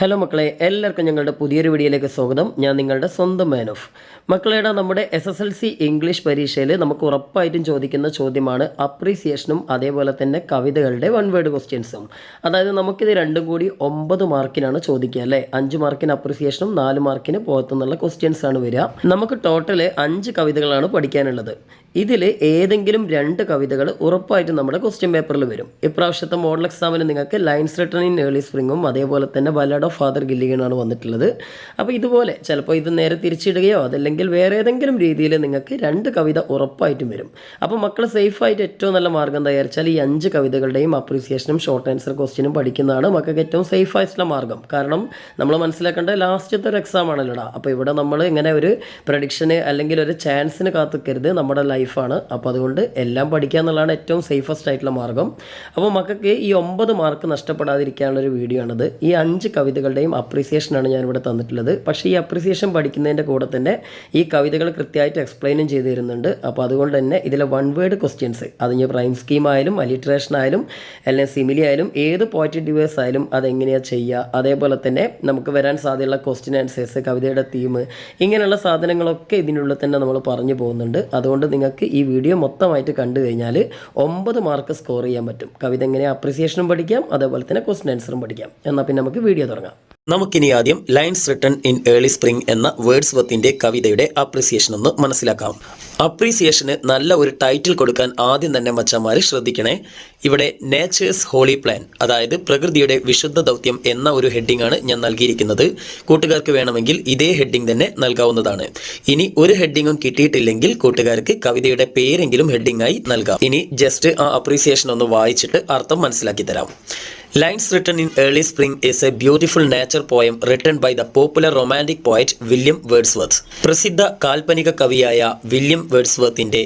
Hello മക്കളെ, എല്ലാവർക്കും ഞങ്ങളുടെ പുതിയൊരു വീഡിയോയിലേക്ക് സ്വാഗതം. ഞാൻ നിങ്ങളുടെ സ്വന്തം മാൻ ഓഫ്. മക്കളെടാ, നമ്മുടെ SSLC ഇംഗ്ലീഷ് പരീക്ഷയിൽ നമുക്ക് ഉറപ്പായിട്ടും ചോദിക്കുന്ന ചോദ്യമാണ് അപ്രീസിയേഷനും അതേപോലെ തന്നെ കവിതകളുടെ വൺ വേർഡ് ക്വസ്റ്റ്യൻസും. അതായത് നമുക്കിത് രണ്ടും കൂടി 9 മാർക്കിനാണ് ചോദിക്കുക അല്ലേ. 5 മാർക്കിന് അപ്രീസിയേഷനും 4 മാർക്കിന് പുറത്തുനിന്നുള്ള ക്വസ്റ്റ്യൻസ് ആണ് വരിക. നമുക്ക് ടോട്ടൽ 5 കവിതകളാണ് പഠിക്കാനുള്ളത്. ഇതിൽ ഏതെങ്കിലും 2 കവിതകൾ ഉറപ്പായിട്ടും നമ്മുടെ ക്വസ്റ്റ്യൻ പേപ്പറിൽ വരും. ഇപ്രാവശ്യത്തെ മോഡൽ എക്സാമിന് നിങ്ങൾക്ക് ലൈൻസ് റിട്ടൺ ഇൻ ഏർലി സ്പ്രിങ്ങും അതേപോലെ തന്നെ ബallad ഓഫ് ഫാദർ ഗില്ലിഗനാണ് വന്നിട്ടുള്ളത്. അപ്പോൾ ഇതുപോലെ ചിലപ്പോൾ ഇത് നേരെ തിരിച്ചിടുകയോ അതല്ലെങ്കിൽ വേറെ ഏതെങ്കിലും രീതിയിൽ നിങ്ങൾക്ക് 2 കവിത ഉറപ്പായിട്ടും വരും. അപ്പോൾ മക്കൾ സേഫായിട്ട് ഏറ്റവും നല്ല മാർഗ്ഗം എന്താ വെച്ചാൽ ഈ 5 കവിതകളുടെയും അപ്രീസിയേഷനും ഷോർട്ട് ആൻസർ ക്വസ്റ്റ്യനും പഠിക്കുന്നതാണ് മക്കൾക്ക് ഏറ്റവും സേഫ് ആയിട്ടുള്ള മാർഗ്ഗം. കാരണം നമ്മൾ മനസ്സിലാക്കേണ്ട ലാസ്റ്റത്തെ ഒരു എക്സാം ആണല്ലോടാ. അപ്പോൾ ഇവിടെ നമ്മൾ ഇങ്ങനെ ഒരു പ്രഡിക്ഷന് അല്ലെങ്കിൽ ഒരു ചാൻസിന് കാത്തിക്കരുത്, നമ്മുടെ ലൈഫാണ്. അപ്പോൾ അതുകൊണ്ട് എല്ലാം പഠിക്കുക എന്നുള്ളതാണ് ഏറ്റവും സേഫസ്റ്റ് ആയിട്ടുള്ള മാർഗ്ഗം. അപ്പോൾ മക്കൾക്ക് ഈ 9 മാർക്ക് നഷ്ടപ്പെടാതിരിക്കാനുള്ളൊരു വീഡിയോ ആണിത്. ഈ 5 കവിതകളുടെയും അപ്രീസിയേഷനാണ് ഞാനിവിടെ തന്നിട്ടുള്ളത്. പക്ഷേ ഈ അപ്രീസിയേഷൻ പഠിക്കുന്നതിൻ്റെ കൂടെ തന്നെ ഈ കവിതകൾ കൃത്യമായിട്ട് എക്സ്പ്ലെയിനും ചെയ്തു തരുന്നുണ്ട്. അപ്പോൾ അതുകൊണ്ട് തന്നെ ഇതിലെ വൺ വേർഡ് ക്വസ്റ്റ്യൻസ്, അതിന് റൈം സ്കീം ആയാലും അലിട്രേഷൻ ആയാലും അല്ലെങ്കിൽ സിമിലി ആയാലും ഏത് പോയറ്റിക് ഡിവൈസ് ആയാലും അതെങ്ങനെയാണ് ചെയ്യുക, അതേപോലെ തന്നെ നമുക്ക് വരാൻ സാധ്യതയുള്ള ക്വസ്റ്റ്യൻ ആൻസേഴ്സ്, കവിതയുടെ തീം, ഇങ്ങനെയുള്ള സാധനങ്ങളൊക്കെ ഇതിനുള്ളിൽ തന്നെ നമ്മൾ പറഞ്ഞു പോകുന്നുണ്ട്. അതുകൊണ്ട് നിങ്ങൾക്ക് ഈ വീഡിയോ മൊത്തമായിട്ട് കണ്ടു കഴിഞ്ഞാൽ 9 മാർക്ക് സ്കോർ ചെയ്യാൻ പറ്റും. കവിത എങ്ങനെ അപ്രീസിയേഷനും പഠിക്കാം, അതേപോലെ തന്നെ ക്വസ്റ്റ്യൻ ആൻസറും പഠിക്കാം. എന്നാൽ പിന്നെ നമുക്ക് വീഡിയോ തുടങ്ങാം. നമുക്കിനി ആദ്യം lines written in early spring എന്ന വേർഡ്സ്വർത്തിന്റെ കവിതയുടെ അപ്രീസിയേഷൻ ഒന്ന് മനസ്സിലാക്കാം. അപ്രീസിയേഷന് നല്ല ഒരു ടൈറ്റിൽ കൊടുക്കാൻ ആദ്യം തന്നെ മച്ചന്മാർ ശ്രദ്ധിക്കണേ. ഇവിടെ നേച്ചേഴ്സ് ഹോളി പ്ലാൻ, അതായത് പ്രകൃതിയുടെ വിശുദ്ധ ദൗത്യം എന്ന ഒരു ഹെഡിംഗ് ആണ് ഞാൻ നൽകിയിരിക്കുന്നത്. കൂട്ടുകാർക്ക് വേണമെങ്കിൽ ഇതേ ഹെഡിംഗ് തന്നെ നൽകാവുന്നതാണ്. ഇനി ഒരു ഹെഡിങ്ങും കിട്ടിയിട്ടില്ലെങ്കിൽ കൂട്ടുകാർക്ക് കവിതയുടെ പേരെങ്കിലും ഹെഡിംഗ് ആയി നൽകാം. ഇനി ജസ്റ്റ് ആ അപ്രീസിയേഷൻ ഒന്ന് വായിച്ചിട്ട് അർത്ഥം മനസ്സിലാക്കി തരാം. Lines written in early spring is a beautiful nature poem written by the popular romantic poet William Wordsworth. പ്രസിദ്ധ കാൽപ്പനിക കവിയായ വില്യം വേർഡ്സ്വർത്തിന്റെ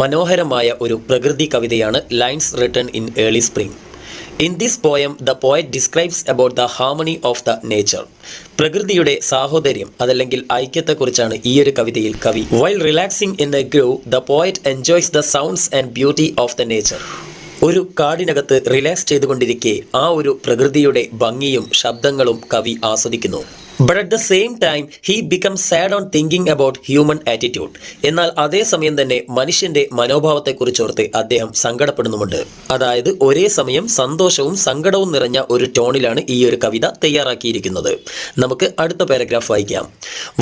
മനോഹരമായ ഒരു പ്രകൃതി കവിതയാണ് lines written in early spring. In this poem, the poet describes about the harmony of the nature. പ്രകൃതിയുടെ സാഹോദര്യം അതല്ലെങ്കിൽ ഐക്യത്തെക്കുറിച്ചാണ് ഈ ഒരു കവിതയിൽ കവി. While relaxing in a grove, the poet enjoys the sounds and beauty of the nature. ഒരു കാടിനകത്ത് relax ചെയ്തുകൊണ്ടിരിക്കെ ആ ഒരു പ്രകൃതിയുടെ ഭംഗിയും ശബ്ദങ്ങളും കവി ആസ്വദിക്കുന്നു. But at the same time, he becomes sad on thinking about human attitude. എന്നാൽ അതേസമയം തന്നെ മനുഷ്യന്റെ മനോഭാവത്തെക്കുറിച്ചോർത്ത് അദ്ദേഹം സങ്കടപ്പെടുന്നുമുണ്ട്. അതായത് ഒരേ സമയം സന്തോഷവും സങ്കടവും നിറഞ്ഞ ഒരു ടോണിലാണ് ഈ ഒരു കവിത തയ്യാറാക്കിയിരിക്കുന്നത്. നമുക്ക് അടുത്ത പാരഗ്രാഫ് വായിക്കാം.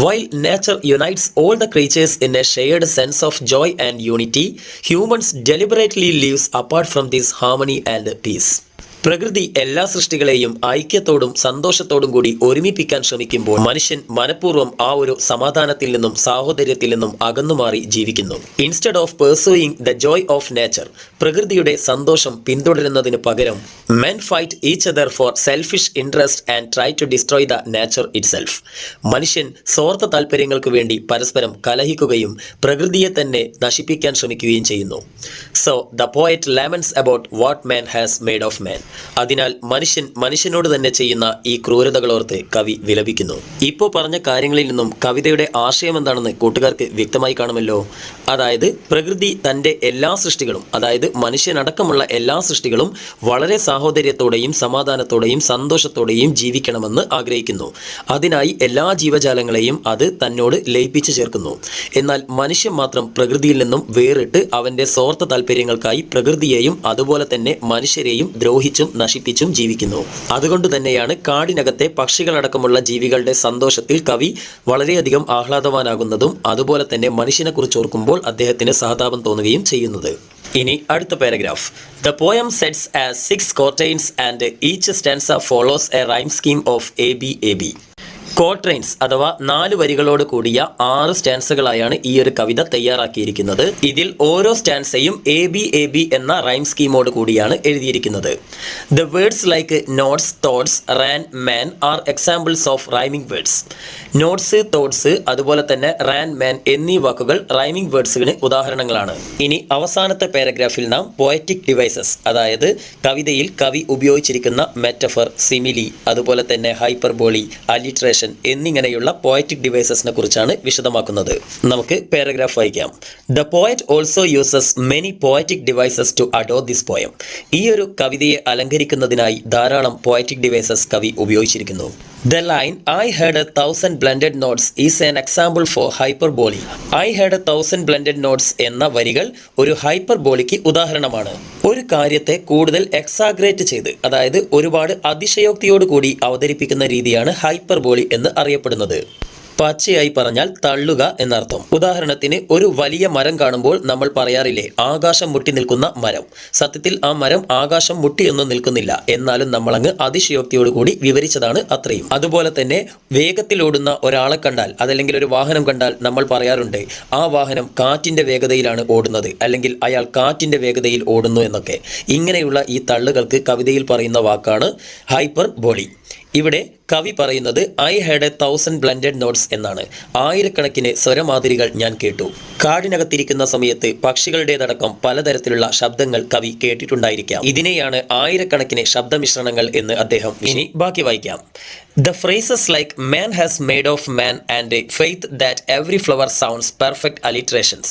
While nature unites all the creatures in a shared sense of joy and unity, humans deliberately lives apart from this harmony and peace. പ്രകൃതി എല്ലാ സൃഷ്ടികളെയും ഐക്യത്തോടും സന്തോഷത്തോടും കൂടി ഒരുമിപ്പിക്കാൻ ശ്രമിക്കുമ്പോൾ മനുഷ്യൻ മനഃപൂർവ്വം ആ ഒരു സമാധാനത്തിൽ നിന്നും സാഹോദര്യത്തിൽ നിന്നും അകന്നുമാറി ജീവിക്കുന്നു. Instead of pursuing the joy of nature, പ്രകൃതിയുടെ സന്തോഷം പിന്തുടരുന്നതിന് പകരം men fight each other for selfish interest and try to destroy the nature itself. മനുഷ്യൻ സ്വാർത്ഥ താല്പര്യങ്ങൾക്ക് വേണ്ടി പരസ്പരം കലഹിക്കുകയും പ്രകൃതിയെ തന്നെ നശിപ്പിക്കാൻ ശ്രമിക്കുകയും ചെയ്യുന്നു. So the poet laments about what man has made of മാൻ. അതിനാൽ മനുഷ്യനോട് തന്നെ ചെയ്യുന്ന ഈ ക്രൂരതകളോർത്ത് കവി വിലപിക്കുന്നു. ഇപ്പോൾ പറഞ്ഞ കാര്യങ്ങളിൽ നിന്നും കവിതയുടെ ആശയം എന്താണെന്ന് കൂട്ടുകാർക്ക് വ്യക്തമായി കാണുമല്ലോ. അതായത് പ്രകൃതി തൻ്റെ എല്ലാ സൃഷ്ടികളും, അതായത് മനുഷ്യനടക്കമുള്ള എല്ലാ സൃഷ്ടികളും വളരെ സാഹോദര്യത്തോടെയും സമാധാനത്തോടെയും സന്തോഷത്തോടെയും ജീവിക്കണമെന്ന് ആഗ്രഹിക്കുന്നു. അതിനായി എല്ലാ ജീവജാലങ്ങളെയും അത് തന്നോട് ലയിപ്പിച്ചു ചേർക്കുന്നു. എന്നാൽ മനുഷ്യൻ മാത്രം പ്രകൃതിയിൽ നിന്നും വേറിട്ട് അവൻ്റെ സ്വാർത്ഥ താല്പര്യങ്ങൾക്കായി പ്രകൃതിയെയും അതുപോലെ തന്നെ മനുഷ്യരെയും ദ്രോഹിച്ചും നശിപ്പിച്ചും ജീവിക്കുന്നു. അതുകൊണ്ട് തന്നെയാണ് കാടിനകത്തെ പക്ഷികളടക്കമുള്ള ജീവികളുടെ സന്തോഷത്തിൽ കവി വളരെയധികം ആഹ്ലാദവാനാകുന്നതും അതുപോലെ തന്നെ മനുഷ്യനെ കുറിച്ച് ഓർക്കുമ്പോൾ അദ്ദേഹത്തിന് സഹതാപം തോന്നുകയും ചെയ്യുന്നത്. ഇനി അടുത്ത paragraph. The poem sets as 6 quatrains and each stanza follows a rhyme scheme of ABAB. Quatrains അഥവാ 4 വരികളോട് കൂടിയ 6 സ്റ്റാൻസകളായാണ് ഈ ഒരു കവിത തയ്യാറാക്കിയിരിക്കുന്നത്. ഇതിൽ ഓരോ സ്റ്റാൻസയും ABAB എന്ന റൈം സ്കീമോട് കൂടിയാണ് എഴുതിയിരിക്കുന്നത്. The words like notes, thoughts, ran, man are examples of rhyming words. Notes, thoughts, അതുപോലെ തന്നെ റാൻ, മാൻ എന്നീ വാക്കുകൾ റൈമിംഗ് വേർഡ്സിന് ഉദാഹരണങ്ങളാണ്. ഇനി അവസാനത്തെ പാരഗ്രാഫിൽ നാം പോയറ്റിക് ഡിവൈസസ്, അതായത് കവിതയിൽ കവി ഉപയോഗിച്ചിരിക്കുന്ന മെറ്റഫർ, സിമിലി, അതുപോലെ തന്നെ ഹൈപ്പർബോളി, അലിട്രേഷൻ എന്നിങ്ങനെയുള്ള പോയറ്റിക് ഡിവൈസസിനെ കുറിച്ചാണ് വിശദമാക്കുന്നത്. നമുക്ക് പാരഗ്രാഫ് വായിക്കാം. The poet also uses many poetic devices to adore this poem. ഈ ഒരു കവിതയെ അലങ്കരിക്കുന്നതിനായി ധാരാളം പോയറ്റിക് ഡിവൈസസ് കവി ഉപയോഗിച്ചിരിക്കുന്നു. The line I had 1,000 blended notes is an example for hyperbole. I had 1,000 blended notes എന്ന വരികൾ ഒരു ഹൈപ്പർബോളിക്ക് ഉദാഹരണമാണ്. ഒരു കാര്യത്തെ കൂടുതൽ എക്സാഗ്രേറ്റ് ചെയ്ത്, അതായത് ഒരുപാട് അതിശയോക്തിയോടുകൂടി അവതരിപ്പിക്കുന്ന രീതിയാണ് ഹൈപ്പർബോളി എന്ന് അറിയപ്പെടുന്നത്. പച്ചയായി പറഞ്ഞാൽ തള്ളുക എന്നർത്ഥം. ഉദാഹരണത്തിന്, ഒരു വലിയ മരം കാണുമ്പോൾ നമ്മൾ പറയാറില്ലേ, ആകാശം മുട്ടി നിൽക്കുന്ന മരം. സത്യത്തിൽ ആ മരം ആകാശം മുട്ടിയൊന്നും നിൽക്കുന്നില്ല, എന്നാലും നമ്മളങ്ങ് അതിശയോക്തിയോടുകൂടി വിവരിച്ചതാണ് അത്രയും. അതുപോലെ തന്നെ വേഗത്തിലോടുന്ന ഒരാളെ കണ്ടാൽ, അതല്ലെങ്കിൽ ഒരു വാഹനം കണ്ടാൽ നമ്മൾ പറയാറുണ്ട്, ആ വാഹനം കാറ്റിൻ്റെ വേഗതയിലാണ് ഓടുന്നത്, അല്ലെങ്കിൽ അയാൾ കാറ്റിൻ്റെ വേഗതയിൽ ഓടുന്നു എന്നൊക്കെ. ഇങ്ങനെയുള്ള ഈ തള്ളുകൾക്ക് കവിതയിൽ പറയുന്ന വാക്കാണ് ഹൈപ്പർബോളി. ഇവിടെ കവി പറയുന്നത് ഐ ഹാഡ് 1,000 ബ്ലെൻഡഡ് നോട്ട്സ് എന്നാണ്. ആയിരക്കണക്കിന് സ്വരമാതിരികൾ ഞാൻ കേട്ടു. കാടിനകത്തിരിക്കുന്ന സമയത്ത് പക്ഷികളുടേതടക്കം പലതരത്തിലുള്ള ശബ്ദങ്ങൾ കവി കേട്ടിട്ടുണ്ടായിരിക്കാം. ഇതിനെയാണ് ആയിരക്കണക്കിന് ശബ്ദമിശ്രണങ്ങൾ എന്ന് അദ്ദേഹം. ഇനി ബാക്കി വായിക്കാം. The phrases like man has made of man and faith that every flower sounds perfect alliterations.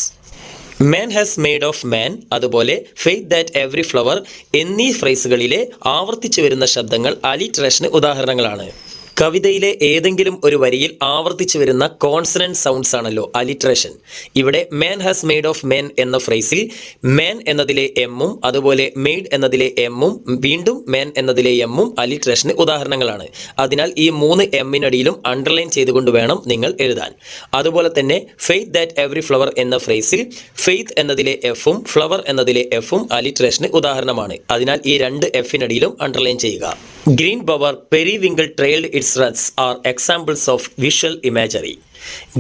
Man has made of മാൻ, അതുപോലെ ഫെയ്ത്ത് ദാറ്റ് എവറി ഫ്ലവർ എന്നീ ഫ്രേസുകളിലെ ആവർത്തിച്ചു വരുന്ന ശബ്ദങ്ങൾ അലിട്രേഷന് ഉദാഹരണങ്ങളാണ്. കവിതയിലെ ഏതെങ്കിലും ഒരു വരിയിൽ ആവർത്തിച്ചു വരുന്ന കോൺസണന്റ് സൗണ്ട്സ് ആണല്ലോ അലിട്രേഷൻ. ഇവിടെ മാൻ ഹാസ് മെയ്ഡ് ഓഫ് മാൻ എന്ന ഫ്രേസിൽ മാൻ എന്നതിലെ എമ്മും അതുപോലെ മെയ്ഡ് എന്നതിലെ എമ്മും വീണ്ടും മാൻ എന്നതിലെ എമ്മും അലിട്രേഷന് ഉദാഹരണങ്ങളാണ്. അതിനാൽ ഈ 3 എമ്മിനടിയിലും അണ്ടർലൈൻ ചെയ്തുകൊണ്ട് വേണം നിങ്ങൾ എഴുതാൻ. അതുപോലെ തന്നെ ഫെയ്ത്ത് ദാറ്റ് എവറി ഫ്ലവർ എന്ന ഫ്രേസിൽ ഫെയ്ത്ത് എന്നതിലെ എഫും ഫ്ലവർ എന്നതിലെ എഫും അലിട്രേഷന് ഉദാഹരണമാണ്. അതിനാൽ ഈ 2 എഫിനടിയിലും അണ്ടർലൈൻ ചെയ്യുക. Green bower, periwinkle trailed its ruts are examples of visual imagery.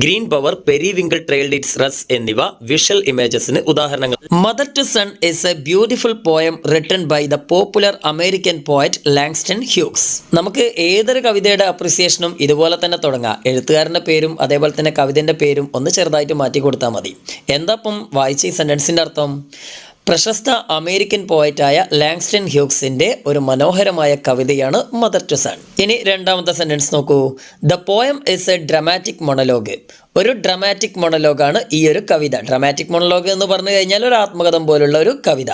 Green bower, periwinkle trailed its ruts എന്നിവ വിഷ്വൽ ഇമേജസിന് ഉദാഹരണങ്ങൾ. Mother to son is a beautiful poem written by the popular American poet Langston Hughes. നമുക്ക് ഏതൊരു കവിതയുടെ അപ്രിസിയേഷനും ഇതുപോലെ തന്നെ തുടങ്ങാം. എഴുത്തുകാരൻ്റെ പേരും അതേപോലെ തന്നെ കവിതയുടെ പേരും ഒന്ന് ചെറുതായിട്ട് മാറ്റി കൊടുത്താൽ മതി. എന്താ ഇപ്പം വായിച്ച ഈ സെൻറ്റൻസിൻ്റെ അർത്ഥം? പ്രശസ്ത അമേരിക്കൻ പോയറ്റായ ലാങ്സ്റ്റൺ ഹ്യൂഗ്സിൻ്റെ ഒരു മനോഹരമായ കവിതയാണ് മദർ ടു സൺ. ഇനി രണ്ടാമത്തെ സെൻറ്റൻസ് നോക്കൂ. The poem is a dramatic monologue. ഒരു ഡ്രമാറ്റിക് മൊണലോഗാണ് ഈ ഒരു കവിത. ഡ്രമാറ്റിക് മൊണലോഗ് എന്ന് പറഞ്ഞു കഴിഞ്ഞാൽ ഒരു ആത്മകഥം പോലുള്ള ഒരു കവിത.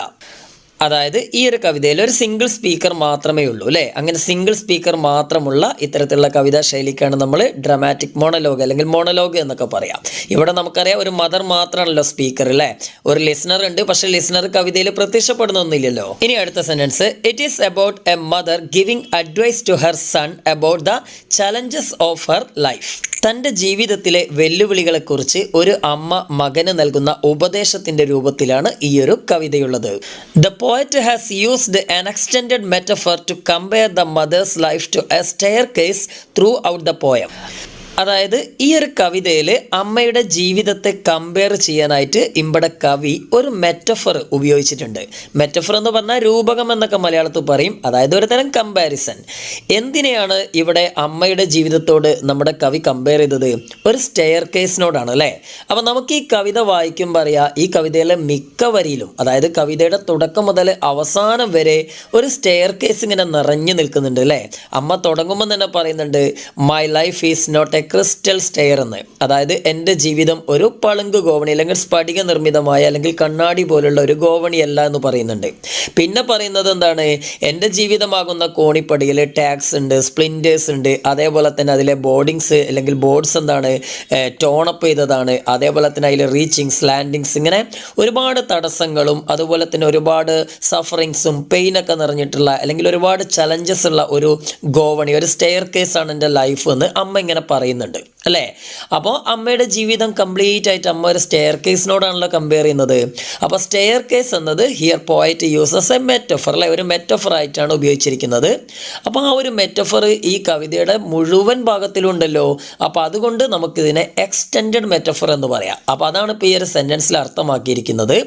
അതായത് ഈ ഒരു കവിതയിൽ ഒരു സിംഗിൾ സ്പീക്കർ മാത്രമേ ഉള്ളൂ അല്ലേ? അങ്ങനെ സിംഗിൾ സ്പീക്കർ മാത്രമുള്ള ഇത്തരത്തിലുള്ള കവിതാ ശൈലിക്കാണ് നമ്മൾ ഡ്രമാറ്റിക് മോണലോഗ് അല്ലെങ്കിൽ മോണലോഗ് എന്നൊക്കെ പറയാം. ഇവിടെ നമുക്കറിയാം ഒരു മദർ മാത്രമാണല്ലോ സ്പീക്കർ അല്ലേ? ഒരു ലിസണർ ഉണ്ട്, പക്ഷേ ലിസണർ കവിതയിൽ പ്രത്യക്ഷപ്പെടുന്നൊന്നുമില്ലല്ലോ. ഇനി അടുത്ത sentence, it is about a mother giving advice to her son about the challenges of her life. തൻ്റെ ജീവിതത്തിലെ വെല്ലുവിളികളെക്കുറിച്ച് ഒരു അമ്മ മകന് നൽകുന്ന ഉപദേശത്തിൻ്റെ രൂപത്തിലാണ് ഈ ഒരു കവിതയുള്ളത്. The poet has used an extended metaphor to compare the mother's life to a staircase throughout the poem. അതായത് ഈ ഒരു കവിതയിൽ അമ്മയുടെ ജീവിതത്തെ കമ്പയർ ചെയ്യാനായിട്ട് ഇവിടെ കവി ഒരു മെറ്റഫർ ഉപയോഗിച്ചിട്ടുണ്ട്. മെറ്റഫർ എന്ന് പറഞ്ഞാൽ രൂപകം എന്നൊക്കെ മലയാളത്തിൽ പറയും. അതായത് ഒരു തരം കമ്പാരിസൺ. എന്തിനെയാണ് ഇവിടെ അമ്മയുടെ ജീവിതത്തോട് നമ്മുടെ കവി കമ്പയർ ചെയ്തത്? ഒരു സ്റ്റെയർ കേസിനോടാണ് അല്ലേ? അപ്പം നമുക്ക് ഈ കവിത വായിക്കുമ്പോൾ അറിയാം, ഈ കവിതയിലെ മിക്ക വരിയിലും, അതായത് കവിതയുടെ തുടക്കം മുതൽ അവസാനം വരെ ഒരു സ്റ്റെയർ കേസ് ഇങ്ങനെ നിറഞ്ഞു നിൽക്കുന്നുണ്ട് അല്ലേ? അമ്മ തുടങ്ങുമ്പോൾ തന്നെ പറയുന്നുണ്ട്, my life is not a crystal stair എന്ന്. അതായത് എൻ്റെ ജീവിതം ഒരു പളുങ്ക് ഗോവണി അല്ലെങ്കിൽ സ്ഫടിക നിർമ്മിതമായ അല്ലെങ്കിൽ കണ്ണാടി പോലുള്ള ഒരു ഗോവണിയല്ല എന്ന് പറയുന്നുണ്ട്. പിന്നെ പറയുന്നത് എന്താണ്? എൻ്റെ ജീവിതമാകുന്ന കോണിപ്പടിയിൽ ടാക്സ് ഉണ്ട്, സ്പ്ലിൻറ്റേഴ്സ് ഉണ്ട്, അതേപോലെ തന്നെ അതിലെ ബോർഡിങ്സ് അല്ലെങ്കിൽ ബോർഡ്സ് എന്താണ് ടോണപ്പ് ചെയ്തതാണ്, അതേപോലെ തന്നെ അതിൽ റീച്ചിങ്സ്, ലാൻഡിങ്സ്, ഇങ്ങനെ ഒരുപാട് തടസ്സങ്ങളും അതുപോലെ തന്നെ ഒരുപാട് സഫറിങ്സും പെയിനൊക്കെ നിറഞ്ഞിട്ടുള്ള അല്ലെങ്കിൽ ഒരുപാട് ചലഞ്ചസ് ഉള്ള ഒരു ഗോവണി, ഒരു സ്റ്റെയർ കേസാണ് എൻ്റെ ലൈഫ് എന്ന് അമ്മ ഇങ്ങനെ പറയുന്നുണ്ട് അല്ലേ? അപ്പോൾ അമ്മയുടെ ജീവിതം കംപ്ലീറ്റ് ആയിട്ട് അമ്മ ഒരു സ്റ്റെയർ കേസിനോടാണല്ലോ കമ്പയർ ചെയ്യുന്നത്. അപ്പോൾ സ്റ്റെയർ കേസ് എന്നത് here poet uses A metaphor അല്ലെ? ഒരു മെറ്റഫർ ആയിട്ടാണ് ഉപയോഗിച്ചിരിക്കുന്നത്. അപ്പോൾ ആ ഒരു മെറ്റഫർ ഈ കവിതയുടെ മുഴുവൻ ഭാഗത്തിലും ഉണ്ടല്ലോ. അപ്പോൾ അതുകൊണ്ട് നമുക്കിതിനെ എക്സ്റ്റെൻഡഡ് മെറ്റഫർ എന്ന് പറയാം. അപ്പോൾ അതാണ് ഇപ്പോൾ ഈ ഒരു സെൻറ്റൻസിൽ അർത്ഥമാക്കിയിരിക്കുന്നത്.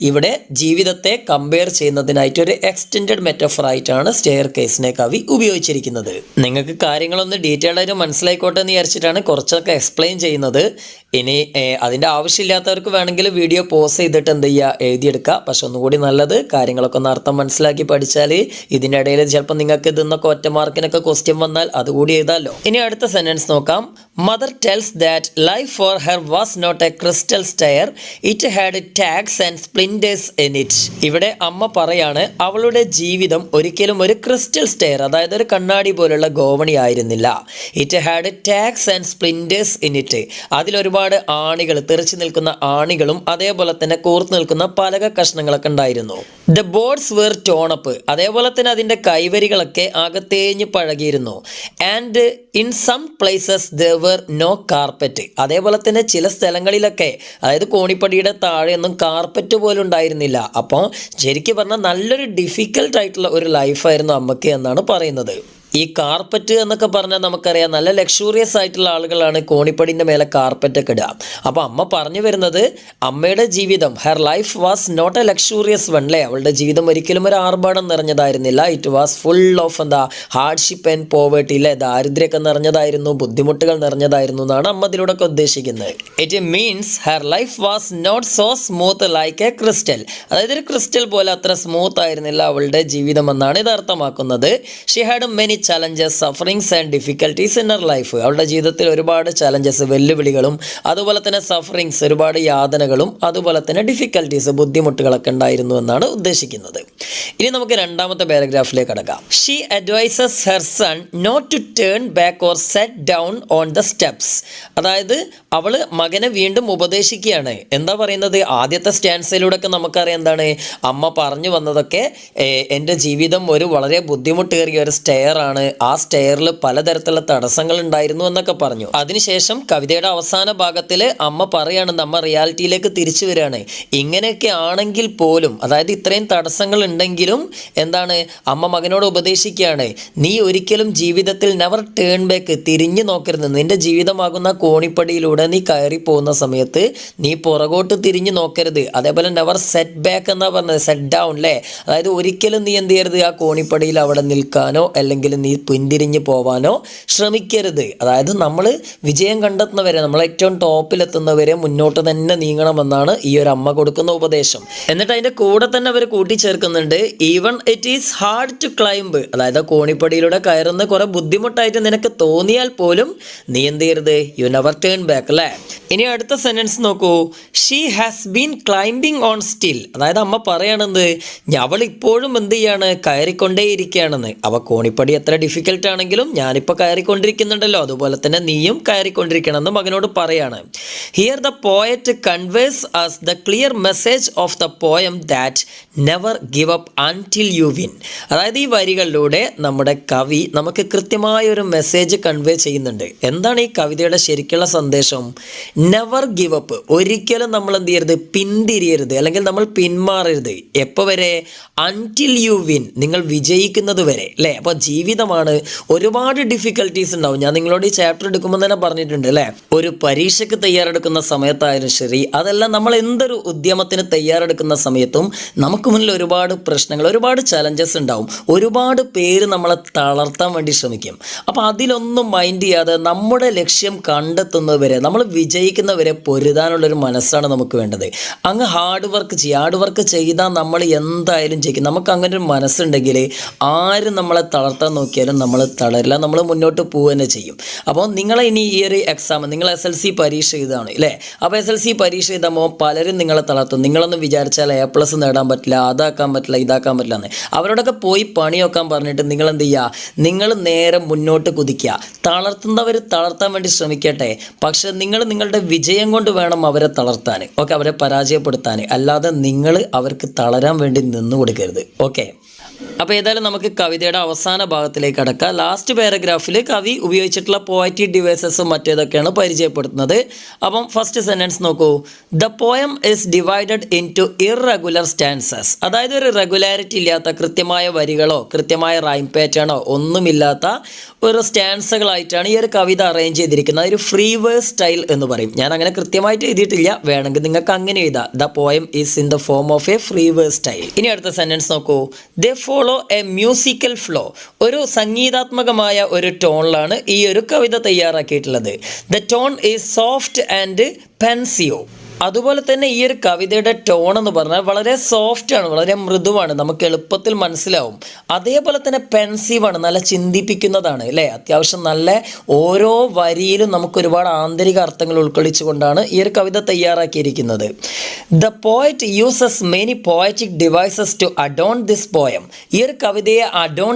ഇവിടെ ജീവിതത്തെ കമ്പയർ ചെയ്യുന്നതിനായിട്ട് ഒരു എക്സ്റ്റെൻഡഡ് മെറ്റഫർ ആയിട്ടാണ് സ്റ്റെയർ കേസിനെ കവി ഉപയോഗിച്ചിരിക്കുന്നത്. നിങ്ങൾക്ക് കാര്യങ്ങളൊന്ന് ഡീറ്റെയിൽ ആയിട്ട് മനസ്സിലായിക്കോട്ടെ എന്ന് വിചാരിച്ചിട്ടാണ് കുറച്ചൊക്കെ എക്സ്പ്ലെയിൻ ചെയ്യുന്നത്. ഇനി അതിൻ്റെ ആവശ്യമില്ലാത്തവർക്ക് വേണമെങ്കിൽ വീഡിയോ പോസ് ചെയ്തിട്ട് എന്ത് ചെയ്യുക, എഴുതിയെടുക്കുക. പക്ഷെ ഒന്നുകൂടി നല്ലത് കാര്യങ്ങളൊക്കെ ഒന്ന് അർത്ഥം മനസ്സിലാക്കി പഠിച്ചാൽ ഇതിൻ്റെ ഇടയിൽ ചിലപ്പോൾ നിങ്ങൾക്ക് ഇതെന്നൊക്കെ ഒറ്റ മാർക്കിനൊക്കെ ക്വസ്റ്റ്യൻ വന്നാൽ അതുകൂടി എഴുതാമല്ലോ. ഇനി അടുത്ത സെൻറ്റൻസ് നോക്കാം. Mother tells that life for her was not a crystal stair, it had tacks and splinters in it. ഇവിടെ അമ്മ പറയാണ് അവളുടെ ജീവിതം ഒരിക്കലും ഒരു ക്രിസ്റ്റൽ സ്റ്റെയർ, അതായത് ഒരു കണ്ണാടി പോലുള്ള ഗോവണി ആയിരുന്നില്ല. It had tacks and splinters in it. അതിലൊരുപാട് ആണികൾ, തെറിച്ചു നിൽക്കുന്ന ആണികളും അതേപോലെ തന്നെ കൂർത്ത് നിൽക്കുന്ന പലക കഷ്ണങ്ങളൊക്കെ ഉണ്ടായിരുന്നു. The boards were torn up. അതേപോലെ തന്നെ അതിൻ്റെ കൈവരികളൊക്കെ അകത്തേഞ്ഞ് പഴകിയിരുന്നു. And in some places there were no carpet. അതേപോലെ തന്നെ ചില സ്ഥലങ്ങളിലൊക്കെ, അതായത് കോണിപ്പടിയുടെ താഴെയൊന്നും കാർപ്പറ്റ് പോലും ഉണ്ടായിരുന്നില്ല. അപ്പോൾ ശരിക്കും പറഞ്ഞാൽ നല്ലൊരു ഡിഫിക്കൽട്ട് ആയിട്ടുള്ള ഒരു ലൈഫായിരുന്നു അമ്മയ്ക്ക് എന്നാണ് പറയുന്നത്. ഈ കാർപ്പറ്റ് എന്നൊക്കെ പറഞ്ഞാൽ നമുക്കറിയാം നല്ല ലക്ഷൂറിയസ് ആയിട്ടുള്ള ആളുകളാണ് കോണിപ്പടിൻ്റെ മേലെ കാർപ്പറ്റൊക്കെ ഇടുക. അപ്പോൾ അമ്മ പറഞ്ഞു വരുന്നത് അമ്മയുടെ ജീവിതം, her life was not a luxurious one അല്ലേ. അവളുടെ ജീവിതം ഒരിക്കലും ഒരു ആർഭാടം നിറഞ്ഞതായിരുന്നില്ല. It was full of hardship and poverty അല്ലേ. ദാരിദ്ര്യമൊക്കെ നിറഞ്ഞതായിരുന്നു, ബുദ്ധിമുട്ടുകൾ നിറഞ്ഞതായിരുന്നു എന്നാണ് അമ്മ ഇതിലൂടെയൊക്കെ ഉദ്ദേശിക്കുന്നത്. It means her life was not so smooth like a crystal. അതായത് ഒരു ക്രിസ്റ്റൽ പോലെ അത്ര സ്മൂത്ത് ആയിരുന്നില്ല അവളുടെ ജീവിതം എന്നാണ് ഇത് അർത്ഥമാക്കുന്നത്. She had many challenges, sufferings and difficulties in her life. അവളുടെ ജീവിതത്തിൽ ഒരുപാട് ചലഞ്ചസ്, വെല്ലുവിളികളും അതുപോലെ തന്നെ സഫറിങ്സ്, ഒരുപാട് യാതനകളും അതുപോലെ തന്നെ ഡിഫിക്കൽട്ടീസ്, ബുദ്ധിമുട്ടുകളൊക്കെ ഉണ്ടായിരുന്നു എന്നാണ് ഉദ്ദേശിക്കുന്നത്. ഇനി നമുക്ക് രണ്ടാമത്തെ പാരഗ്രാഫിലേക്ക് കടക്കാം. She advises her son not to turn back or set down on the steps. അതായത് അവള് മകനെ വീണ്ടും ഉപദേശിക്കുകയാണ്. എന്താ പറയുന്നത്, ആദ്യത്തെ സ്റ്റാൻസിലൂടെയൊക്കെ നമുക്കറിയാം എന്താണ് അമ്മ പറഞ്ഞു വന്നതൊക്കെ, എൻ്റെ ജീവിതം ഒരു വളരെ ബുദ്ധിമുട്ടേറിയ ഒരു സ്റ്റെയർ ആണ്, ആ സ്റ്റെയറിൽ പലതരത്തിലുള്ള തടസ്സങ്ങൾ ഉണ്ടായിരുന്നു എന്നൊക്കെ പറഞ്ഞു. അതിനുശേഷം കവിതയുടെ അവസാന ഭാഗത്തിൽ അമ്മ പറയാണ്, നമ്മ റിയാലിറ്റിയിലേക്ക് തിരിച്ചു വരികയാണ്. ഇങ്ങനെയൊക്കെ ആണെങ്കിൽ പോലും, അതായത് ഇത്രയും തടസ്സങ്ങൾ ഉണ്ടെങ്കിലും എന്താണ് അമ്മ മകനോട് ഉപദേശിക്കുകയാണ്, നീ ഒരിക്കലും ജീവിതത്തിൽ നെവർ ടേൺ ബാക്ക്, തിരിഞ്ഞു നോക്കരുത്. നിന്റെ ജീവിതമാകുന്ന കോണിപ്പടിയിലൂടെ നീ കയറി പോകുന്ന സമയത്ത് നീ പുറകോട്ട് തിരിഞ്ഞു നോക്കരുത്. അതേപോലെ നെവർ സെറ്റ് ബാക്ക് എന്നാ പറഞ്ഞത്, സെറ്റ് ഡൗൺ അല്ലേ. അതായത് ഒരിക്കലും നീ എന്ത് ചെയ്യരുത്, ആ കോണിപ്പടിയിൽ അവിടെ നിൽക്കാനോ അല്ലെങ്കിൽ നീ പിന്തിരിഞ്ഞ് പോവാനോ ശ്രമിക്കരുത്. അതായത് നമ്മൾ വിജയം കണ്ടെത്തുന്നവരെ, നമ്മൾ ഏറ്റവും ടോപ്പിലെത്തുന്നവരെ മുന്നോട്ട് തന്നെ നീങ്ങണമെന്നാണ് ഈ ഒരു അമ്മ കൊടുക്കുന്ന ഉപദേശം. എന്നിട്ട് അതിൻ്റെ കൂടെ തന്നെ അവർ കൂട്ടിച്ചേർക്കുന്നുണ്ട്, even it is hard to climb. അതായത് കോണിപ്പടിയിലൂടെ കയറുന്ന കുറെ ബുദ്ധിമുട്ടായിട്ട് നിനക്ക് തോന്നിയാൽ പോലും നീ എന്ത് ചെയ്യരുത്, യു നെവർ ടേൺ ബാക്ക് അല്ലേ. ഇനി അടുത്ത സെന്റൻസ് നോക്കൂ. She has been climbing on still. അതായത് അമ്മ പറയണത് അവൾ ഇപ്പോഴും എന്ത് ചെയ്യാണ്, കയറിക്കൊണ്ടേയിരിക്കുകയാണെന്ന്. അവ കോണിപ്പടി എത്ര ഡിഫിക്കൽട്ട് ആണെങ്കിലും ഞാനിപ്പോൾ കയറിക്കൊണ്ടിരിക്കുന്നുണ്ടല്ലോ, അതുപോലെ തന്നെ നീയും കയറിക്കൊണ്ടിരിക്കണമെന്ന് മകനോട് പറയാണ്. Here the poet conveys us the clear message of the poem that never give up until you win. അതായത് ഈ വരികളിലൂടെ നമ്മുടെ കവി നമുക്ക് കൃത്യമായൊരു മെസ്സേജ് കൺവേ ചെയ്യുന്നുണ്ട്. എന്താണ് ഈ കവിതയുടെ ശരിക്കുള്ള സന്ദേശം? Never give up. ഒരിക്കലും നമ്മൾ എന്ത് ചെയ്യരുത്, പിന്തിരിയരുത്, അല്ലെങ്കിൽ നമ്മൾ പിന്മാറരുത്. എപ്പോൾ വരെ? അൺടിൽ യു വിൻ, നിങ്ങൾ വിജയിക്കുന്നത് വരെ അല്ലേ. അപ്പോൾ ജീവിതമാണ്, ഒരുപാട് ഡിഫിക്കൽട്ടീസ് ഉണ്ടാവും. ഞാൻ നിങ്ങളോട് ഈ ചാപ്റ്റർ എടുക്കുമ്പോൾ തന്നെ പറഞ്ഞിട്ടുണ്ട് അല്ലേ. ഒരു പരീക്ഷയ്ക്ക് തയ്യാറെടുക്കുന്ന സമയത്തായാലും ശരി, അതെല്ലാം നമ്മൾ എന്തൊരു ഉദ്യമത്തിന് തയ്യാറെടുക്കുന്ന സമയത്തും നമുക്ക് മുന്നിൽ ഒരുപാട് പ്രശ്നങ്ങൾ, ഒരുപാട് ചലഞ്ചസ് ഉണ്ടാവും. ഒരുപാട് പേര് നമ്മളെ തളർത്താൻ വേണ്ടി ശ്രമിക്കും. അപ്പോൾ അതിലൊന്നും മൈൻഡ് ചെയ്യാതെ നമ്മുടെ ലക്ഷ്യം കണ്ടെത്തുന്നവരെ, നമ്മൾ വിജയിക്കുന്നവരെ പൊരുതാനുള്ളൊരു മനസ്സാണ് നമുക്ക് വേണ്ടത്. അങ്ങ് ഹാർഡ് വർക്ക് ചെയ്യുക. ഹാർഡ് വർക്ക് ചെയ്താൽ നമ്മൾ എന്തായാലും ജയിക്കും. നമുക്ക് അങ്ങനെ ഒരു മനസ്സുണ്ടെങ്കിൽ ആരും നമ്മളെ തളർത്താൻ നോക്കിയാലും നമ്മൾ തളരില്ല, നമ്മൾ മുന്നോട്ട് പോവുക തന്നെ ചെയ്യും. അപ്പോൾ നിങ്ങളെ ഇനി ഈ ഒരു എക്സാം, നിങ്ങൾ SLC പരീക്ഷ എഴുതാണ് അല്ലേ. അപ്പോൾ SLC പരീക്ഷ എഴുതുമ്പോൾ പലരും നിങ്ങളെ തളർത്തും. നിങ്ങളൊന്ന് വിചാരിച്ചാൽ A+ നേടാൻ പറ്റില്ല, അതാക്കാൻ പറ്റില്ല, ഇതാക്കാൻ പറ്റില്ല എന്ന്. അവരോടൊക്കെ പോയി പണി വെക്കാൻ പറഞ്ഞിട്ട് നിങ്ങൾ എന്ത് ചെയ്യുക, നിങ്ങൾ നേരെ മുന്നോട്ട് കുതിക്കുക. തളർത്തുന്നവർ തളർത്താൻ വേണ്ടി ശ്രമിക്കട്ടെ, പക്ഷെ നിങ്ങൾ നിങ്ങളുടെ വിജയം കൊണ്ട് വേണം അവരെ തളർത്താൻ, ഓക്കെ, അവരെ പരാജയപ്പെടുത്താൻ. അല്ലാതെ നിങ്ങൾ അവർക്ക് തളരാൻ വേണ്ടി നിന്നു കൊടുക്കരുത്. ഓക്കെ, അപ്പോൾ ഏതായാലും നമുക്ക് കവിതയുടെ അവസാന ഭാഗത്തിലേക്ക് കടക്കാം. ലാസ്റ്റ് പാരഗ്രാഫിൽ കവി ഉപയോഗിച്ചിട്ടുള്ള പോയറ്റിക് ഡിവൈസസും മറ്റേതൊക്കെയാണ് പരിചയപ്പെടുത്തുന്നത്. അപ്പം ഫസ്റ്റ് സെൻറ്റൻസ് നോക്കൂ. The poem is divided into irregular stanzas. അതായത് ഒരു റെഗുലാരിറ്റി ഇല്ലാത്ത, കൃത്യമായ വരികളോ കൃത്യമായ റൈം പാറ്റേണോ ഒന്നുമില്ലാത്ത ഒരു സ്റ്റാൻസകളായിട്ടാണ് ഈ ഒരു കവിത അറേഞ്ച് ചെയ്തിരിക്കുന്നത്. ഒരു ഫ്രീ വേഴ്സ് സ്റ്റൈൽ എന്ന് പറയും. ഞാൻ അങ്ങനെ കൃത്യമായിട്ട് എഴുതിയിട്ടില്ല, വേണമെങ്കിൽ നിങ്ങൾക്ക് അങ്ങനെ എഴുതാം. The poem is in the form of a free verse style. ഇനി അടുത്ത സെൻറ്റൻസ് നോക്കൂ. They follow a musical flow. ഒരു സംഗീതാത്മകമായ ഒരു ടോണിലാണ് ഈ ഒരു കവിത തയ്യാറാക്കിയിട്ടുള്ളത്. The tone is soft and pensive. അതുപോലെ തന്നെ ഈ ഒരു കവിതയുടെ ടോൺ എന്ന് പറഞ്ഞാൽ വളരെ സോഫ്റ്റാണ്, വളരെ മൃദുവാണ്, നമുക്ക് എളുപ്പത്തിൽ മനസ്സിലാവും. അതേപോലെ തന്നെ പെൻസീവാണ്, നല്ല ചിന്തിപ്പിക്കുന്നതാണ് അല്ലേ. അത്യാവശ്യം നല്ല ഓരോ വരിയിലും നമുക്ക് ഒരുപാട് ആന്തരിക അർത്ഥങ്ങൾ ഉൾക്കൊള്ളിച്ചുകൊണ്ടാണ് ഈ ഒരു കവിത തയ്യാറാക്കിയിരിക്കുന്നത്. The poet uses many poetic devices to adorn this poem. ഈ ഒരു കവിതയെ അഡോൺ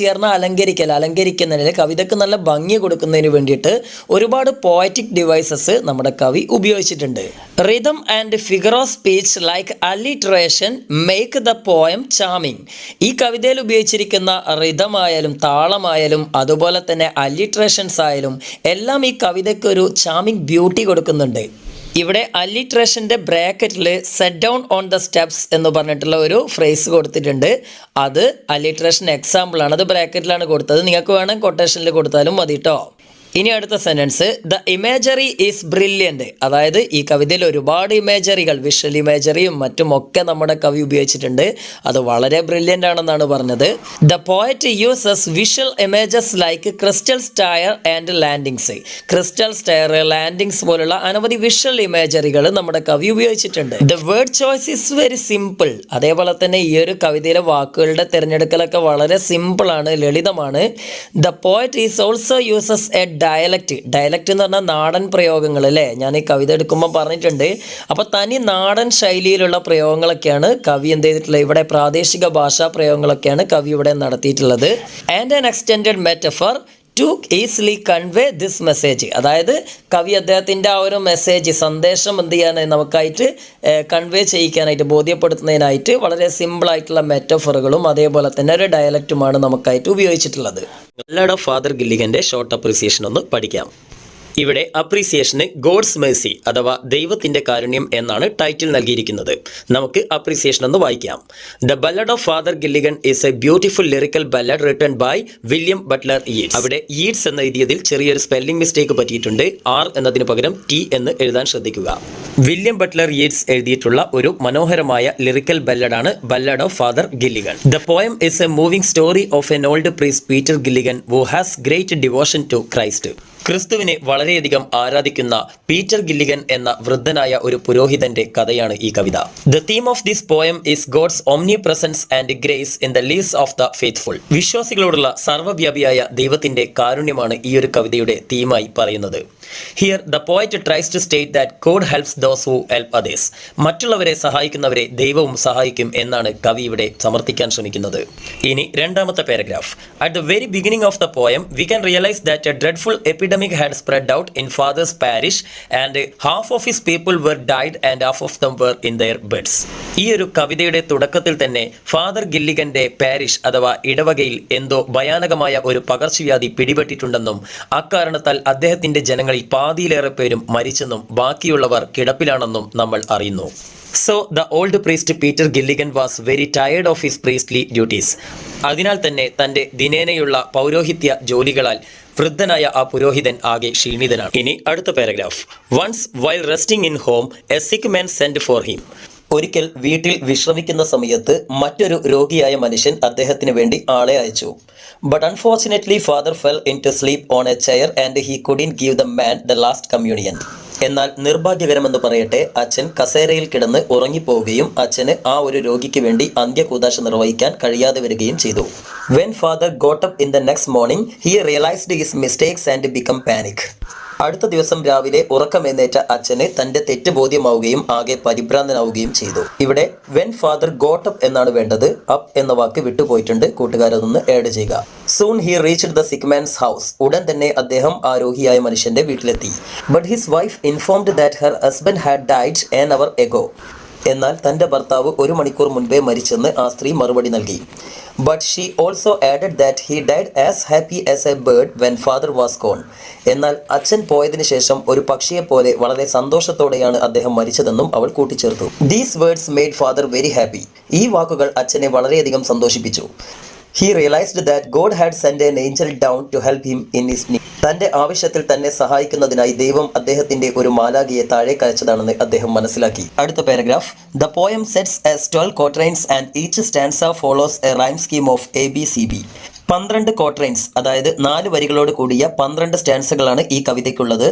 ചെയ്യാൻ അലങ്കരിക്കുന്നതിന് കവിതയ്ക്ക് നല്ല ഭംഗി കൊടുക്കുന്നതിന് വേണ്ടിയിട്ട് ഒരുപാട് പോയറ്റിക് ഡിവൈസസ് നമ്മുടെ കവി ഉപയോഗിച്ചിട്ടുണ്ട്. Rhythm and figure of speech like alliteration make the poem charming. ഈ കവിതയിൽ ഉപയോഗിച്ചിരിക്കുന്ന റിതമായാലും താളമായാലും അതുപോലെ തന്നെ അല്ലിട്രേഷൻസ് ആയാലും എല്ലാം ഈ കവിതയ്ക്ക് ഒരു ചാമിങ് ബ്യൂട്ടി കൊടുക്കുന്നുണ്ട്. ഇവിടെ അല്ലിട്രേഷൻ്റെ ബ്രാക്കറ്റിൽ set down on the steps എന്ന് പറഞ്ഞിട്ടുള്ള ഒരു ഫ്രേസ് കൊടുത്തിട്ടുണ്ട്. അത് അല്ലിട്രേഷൻ എക്സാമ്പിളാണ്, അത് ബ്രാക്കറ്റിലാണ് കൊടുത്തത്. നിങ്ങൾക്ക് വേണം കൊട്ടേഷനിൽ കൊടുത്താലും മതി കേട്ടോ. ഇനി അടുത്ത sentence, the imagery is brilliant. അതായത് ഈ കവിതയിൽ ഒരുപാട് ഇമേജറികൾ, വിഷ്വൽ ഇമേജറിയും മറ്റുമൊക്കെ നമ്മുടെ കവി ഉപയോഗിച്ചിട്ടുണ്ട്. അത് വളരെ ബ്രില്യൻ്റ് ആണെന്നാണ് പറഞ്ഞത്. The poet uses visual images like crystal stair and landings. Crystal stair, landings പോലുള്ള അനവധി വിഷ്വൽ ഇമേജറികൾ നമ്മുടെ കവി ഉപയോഗിച്ചിട്ടുണ്ട്. The word choice is very simple. അതേപോലെ തന്നെ ഈ ഒരു കവിതയിലെ വാക്കുകളുടെ തിരഞ്ഞെടുക്കലൊക്കെ വളരെ സിമ്പിളാണ്, ലളിതമാണ്. The poet is also uses A dialect എന്ന് പറഞ്ഞാൽ നാടൻ പ്രയോഗങ്ങൾ അല്ലേ. ഞാൻ ഈ കവിത എടുക്കുമ്പോൾ പറഞ്ഞിട്ടുണ്ട്. അപ്പോൾ തനി നാടൻ ശൈലിയിലുള്ള പ്രയോഗങ്ങളൊക്കെയാണ് കവി എന്ത് ചെയ്തിട്ടുള്ളത്, ഇവിടെ പ്രാദേശിക ഭാഷാ പ്രയോഗങ്ങളൊക്കെയാണ് കവി ഇവിടെ നടത്തിയിട്ടുള്ളത്. And an extended metaphor to easily convey this message. അതായത് കവി അദ്ദേഹത്തിൻ്റെ ആ ഒരു മെസ്സേജ്, സന്ദേശം എന്ത് ചെയ്യാനായി നമുക്കായിട്ട് കൺവേ ചെയ്യിക്കാനായിട്ട്, ബോധ്യപ്പെടുത്തുന്നതിനായിട്ട് വളരെ സിമ്പിളായിട്ടുള്ള മെറ്റഫറുകളും അതേപോലെ തന്നെ ഒരു ഡയലക്റ്റുമാണ് നമുക്കായിട്ട് ഉപയോഗിച്ചിട്ടുള്ളത്. ബallad ഓഫ് ഫാദർ ഗില്ലിഗൻ്റെ ഷോർട്ട് അപ്രീസിയേഷൻ ഒന്ന് പഠിക്കാം. ഇവിടെ അപ്രീസിയേഷന് ഗോഡ്സ് മേഴ്സി അഥവാ ദൈവത്തിൻ്റെ കാരുണ്യം എന്നാണ് ടൈറ്റിൽ നൽകിയിരിക്കുന്നത്. നമുക്ക് അപ്രീസിയേഷൻ ഒന്ന് വായിക്കാം. The ballad of father Gilligan is a beautiful lyrical ballad written by William Butler Yeats. അവിടെ യീറ്റ്സ് എന്ന് എഴുതിയതിൽ ചെറിയൊരു സ്പെല്ലിംഗ് മിസ്റ്റേക്ക് പറ്റിയിട്ടുണ്ട്. ആർ എന്നതിന് പകരം ടി എന്ന് എഴുതാൻ ശ്രദ്ധിക്കുക. വില്യം ബട്ട്ലർ യീറ്റ്സ് എഴുതിയിട്ടുള്ള ഒരു മനോഹരമായ ലിറിക്കൽ ബല്ലഡാണ് ballad of father Gilligan. The poem is a moving story of an old priest Peter Gilligan who has great devotion to Christ. ക്രിസ്തുവിനെ വളരെയധികം ആരാധിക്കുന്ന പീറ്റർ ഗില്ലിഗൻ എന്ന വൃദ്ധനായ ഒരു പുരോഹിതന്റെ കഥയാണ് ഈ കവിത. The theme of this poem is God's omnipresence and grace in the leaves of the faithful. വിശ്വാസികളോടുള്ള സർവ്വവ്യാപിയായ ദൈവത്തിന്റെ കാരുണ്യമാണ് ഈ ഒരു കവിതയുടെ തീമായി പറയുന്നത്. Here the poet tries to state that God helps those who help others. മറ്റുള്ളവരെ സഹായിക്കുന്നവരെ ദൈവവും സഹായിക്കും എന്നാണ് കവി ഇവിടെ സമർത്ഥിക്കാൻ ശ്രമിക്കുന്നത്. ഇനി രണ്ടാമത്തെ paragraph. At the very beginning of the poem we can realise that A dreadful epidemic had spread out in father's parish and half of his people were died and half of them were in their beds. ഈ ഒരു കവിതയുടെ തുടക്കത്തിൽ തന്നെ father ഗില്ലിഗന്റെ parish അഥവാ ഇടവകയിൽ എന്തോ ഭയാനകമായ ഒരു പകർച്ചവ്യാധി പിടിപെട്ടിട്ടുണ്ടെന്നും അക്കാരണത്താൽ അദ്ദേഹത്തിന്റെ ജനങ്ങളിൽ പാതിയിലേറെ പേരും മരിച്ചെന്നും ബാക്കിയുള്ളവർ കിടപ്പിലാണെന്നും നമ്മൾ അറിയുന്നു. So the old priest Peter Gilligan was very tired of his priestly duties. അതിനാൽ തന്നെ തൻ്റെ ദിനേനയുള്ള പൗരോഹിത്യ ജോലികളാൽ വൃദ്ധനായ ആ പുരോഹിതൻ ആകെ ക്ഷീണിതനാണ്. ഇനി അടുത്ത paragraph. Once while resting in home a sick man send for him. ഒരിക്കൽ വീട്ടിൽ വിശ്രമിക്കുന്ന സമയത്ത് മറ്റൊരു രോഗിയായ മനുഷ്യൻ അദ്ദേഹത്തിന് വേണ്ടി ആളെ അയച്ചു. But unfortunately father fell into sleep on a chair and he couldn't give the man the last communion. എന്നാൽ നിർഭാഗ്യകരമെന്ന് പറയട്ടെ, അച്ഛൻ കസേരയിൽ കിടന്ന് ഉറങ്ങിപ്പോവുകയും അച്ഛന് ആ ഒരു രോഗിക്ക് വേണ്ടി അന്ത്യകൂദാശ നിർവഹിക്കാൻ കഴിയാതെ വരികയും ചെയ്തു. When father got up in the next morning he realised his mistakes and become panic. അടുത്ത ദിവസം രാവിലെ ഉറക്കമെഴുന്നേറ്റ അച്ഛന് തന്റെ തെറ്റ് ബോധ്യമാവുകയും ആകെ പരിഭ്രാന്തനാവുകയും ചെയ്തു. ഇവിടെ വെൻ ഫാദർ ഗോട്ട് അപ്പ് എന്നാണ് വേണ്ടത്. അപ്പ് എന്ന വാക്ക് വിട്ടുപോയിട്ടുണ്ട്, കൂട്ടുകാരതൊന്ന് ആഡ് ചെയ്യുക. സൂൺ ഹി റീച്ച്ഡ് ദ സിക്ക് മാൻസ് ഹൗസ്. ഉടൻ തന്നെ അദ്ദേഹം ആ രോഗിയായ മനുഷ്യന്റെ വീട്ടിലെത്തി. But his wife informed that her husband had died an hour ago. എന്നാൽ തൻ്റെ ഭർത്താവ് 1 മണിക്കൂർ മുൻപേ മരിച്ചെന്ന് ആ സ്ത്രീ മറുപടി നൽകി. But she also added that he died as happy as a bird when father was gone. എന്നാൽ അച്ഛൻ പോയതിനു ശേഷം ഒരു പക്ഷിയെപ്പോലെ വളരെ സന്തോഷത്തോടെയാണ് അദ്ദേഹം മരിച്ചതെന്നും അവൾ കൂട്ടിച്ചേർത്തു. These words made father very happy. ഈ വാക്കുകൾ അച്ഛനെ വളരെയധികം സന്തോഷിപ്പിച്ചു. He realized that God had sent an angel down to help him in his need. തൻ്റെ ആവശ്യത്തിൽ തന്നെ സഹായിക്കുന്നതിനായി ദൈവം അദ്ദേഹത്തിൻ്റെ ഒരു മാലാഖയെ താഴേക്ക് അയച്ചതാണെന്ന് അദ്ദേഹം മനസ്സിലാക്കി. അടുത്ത paragraph. The poem sets as 12 quatrains and each stanza follows A rhyme scheme of ABCB. 12 quatrains, അതായത് 4 വരികളോട് കൂടിയ 12 സ്റ്റാൻസകളാണ് ഈ കവിതയ്ക്കുള്ളത്.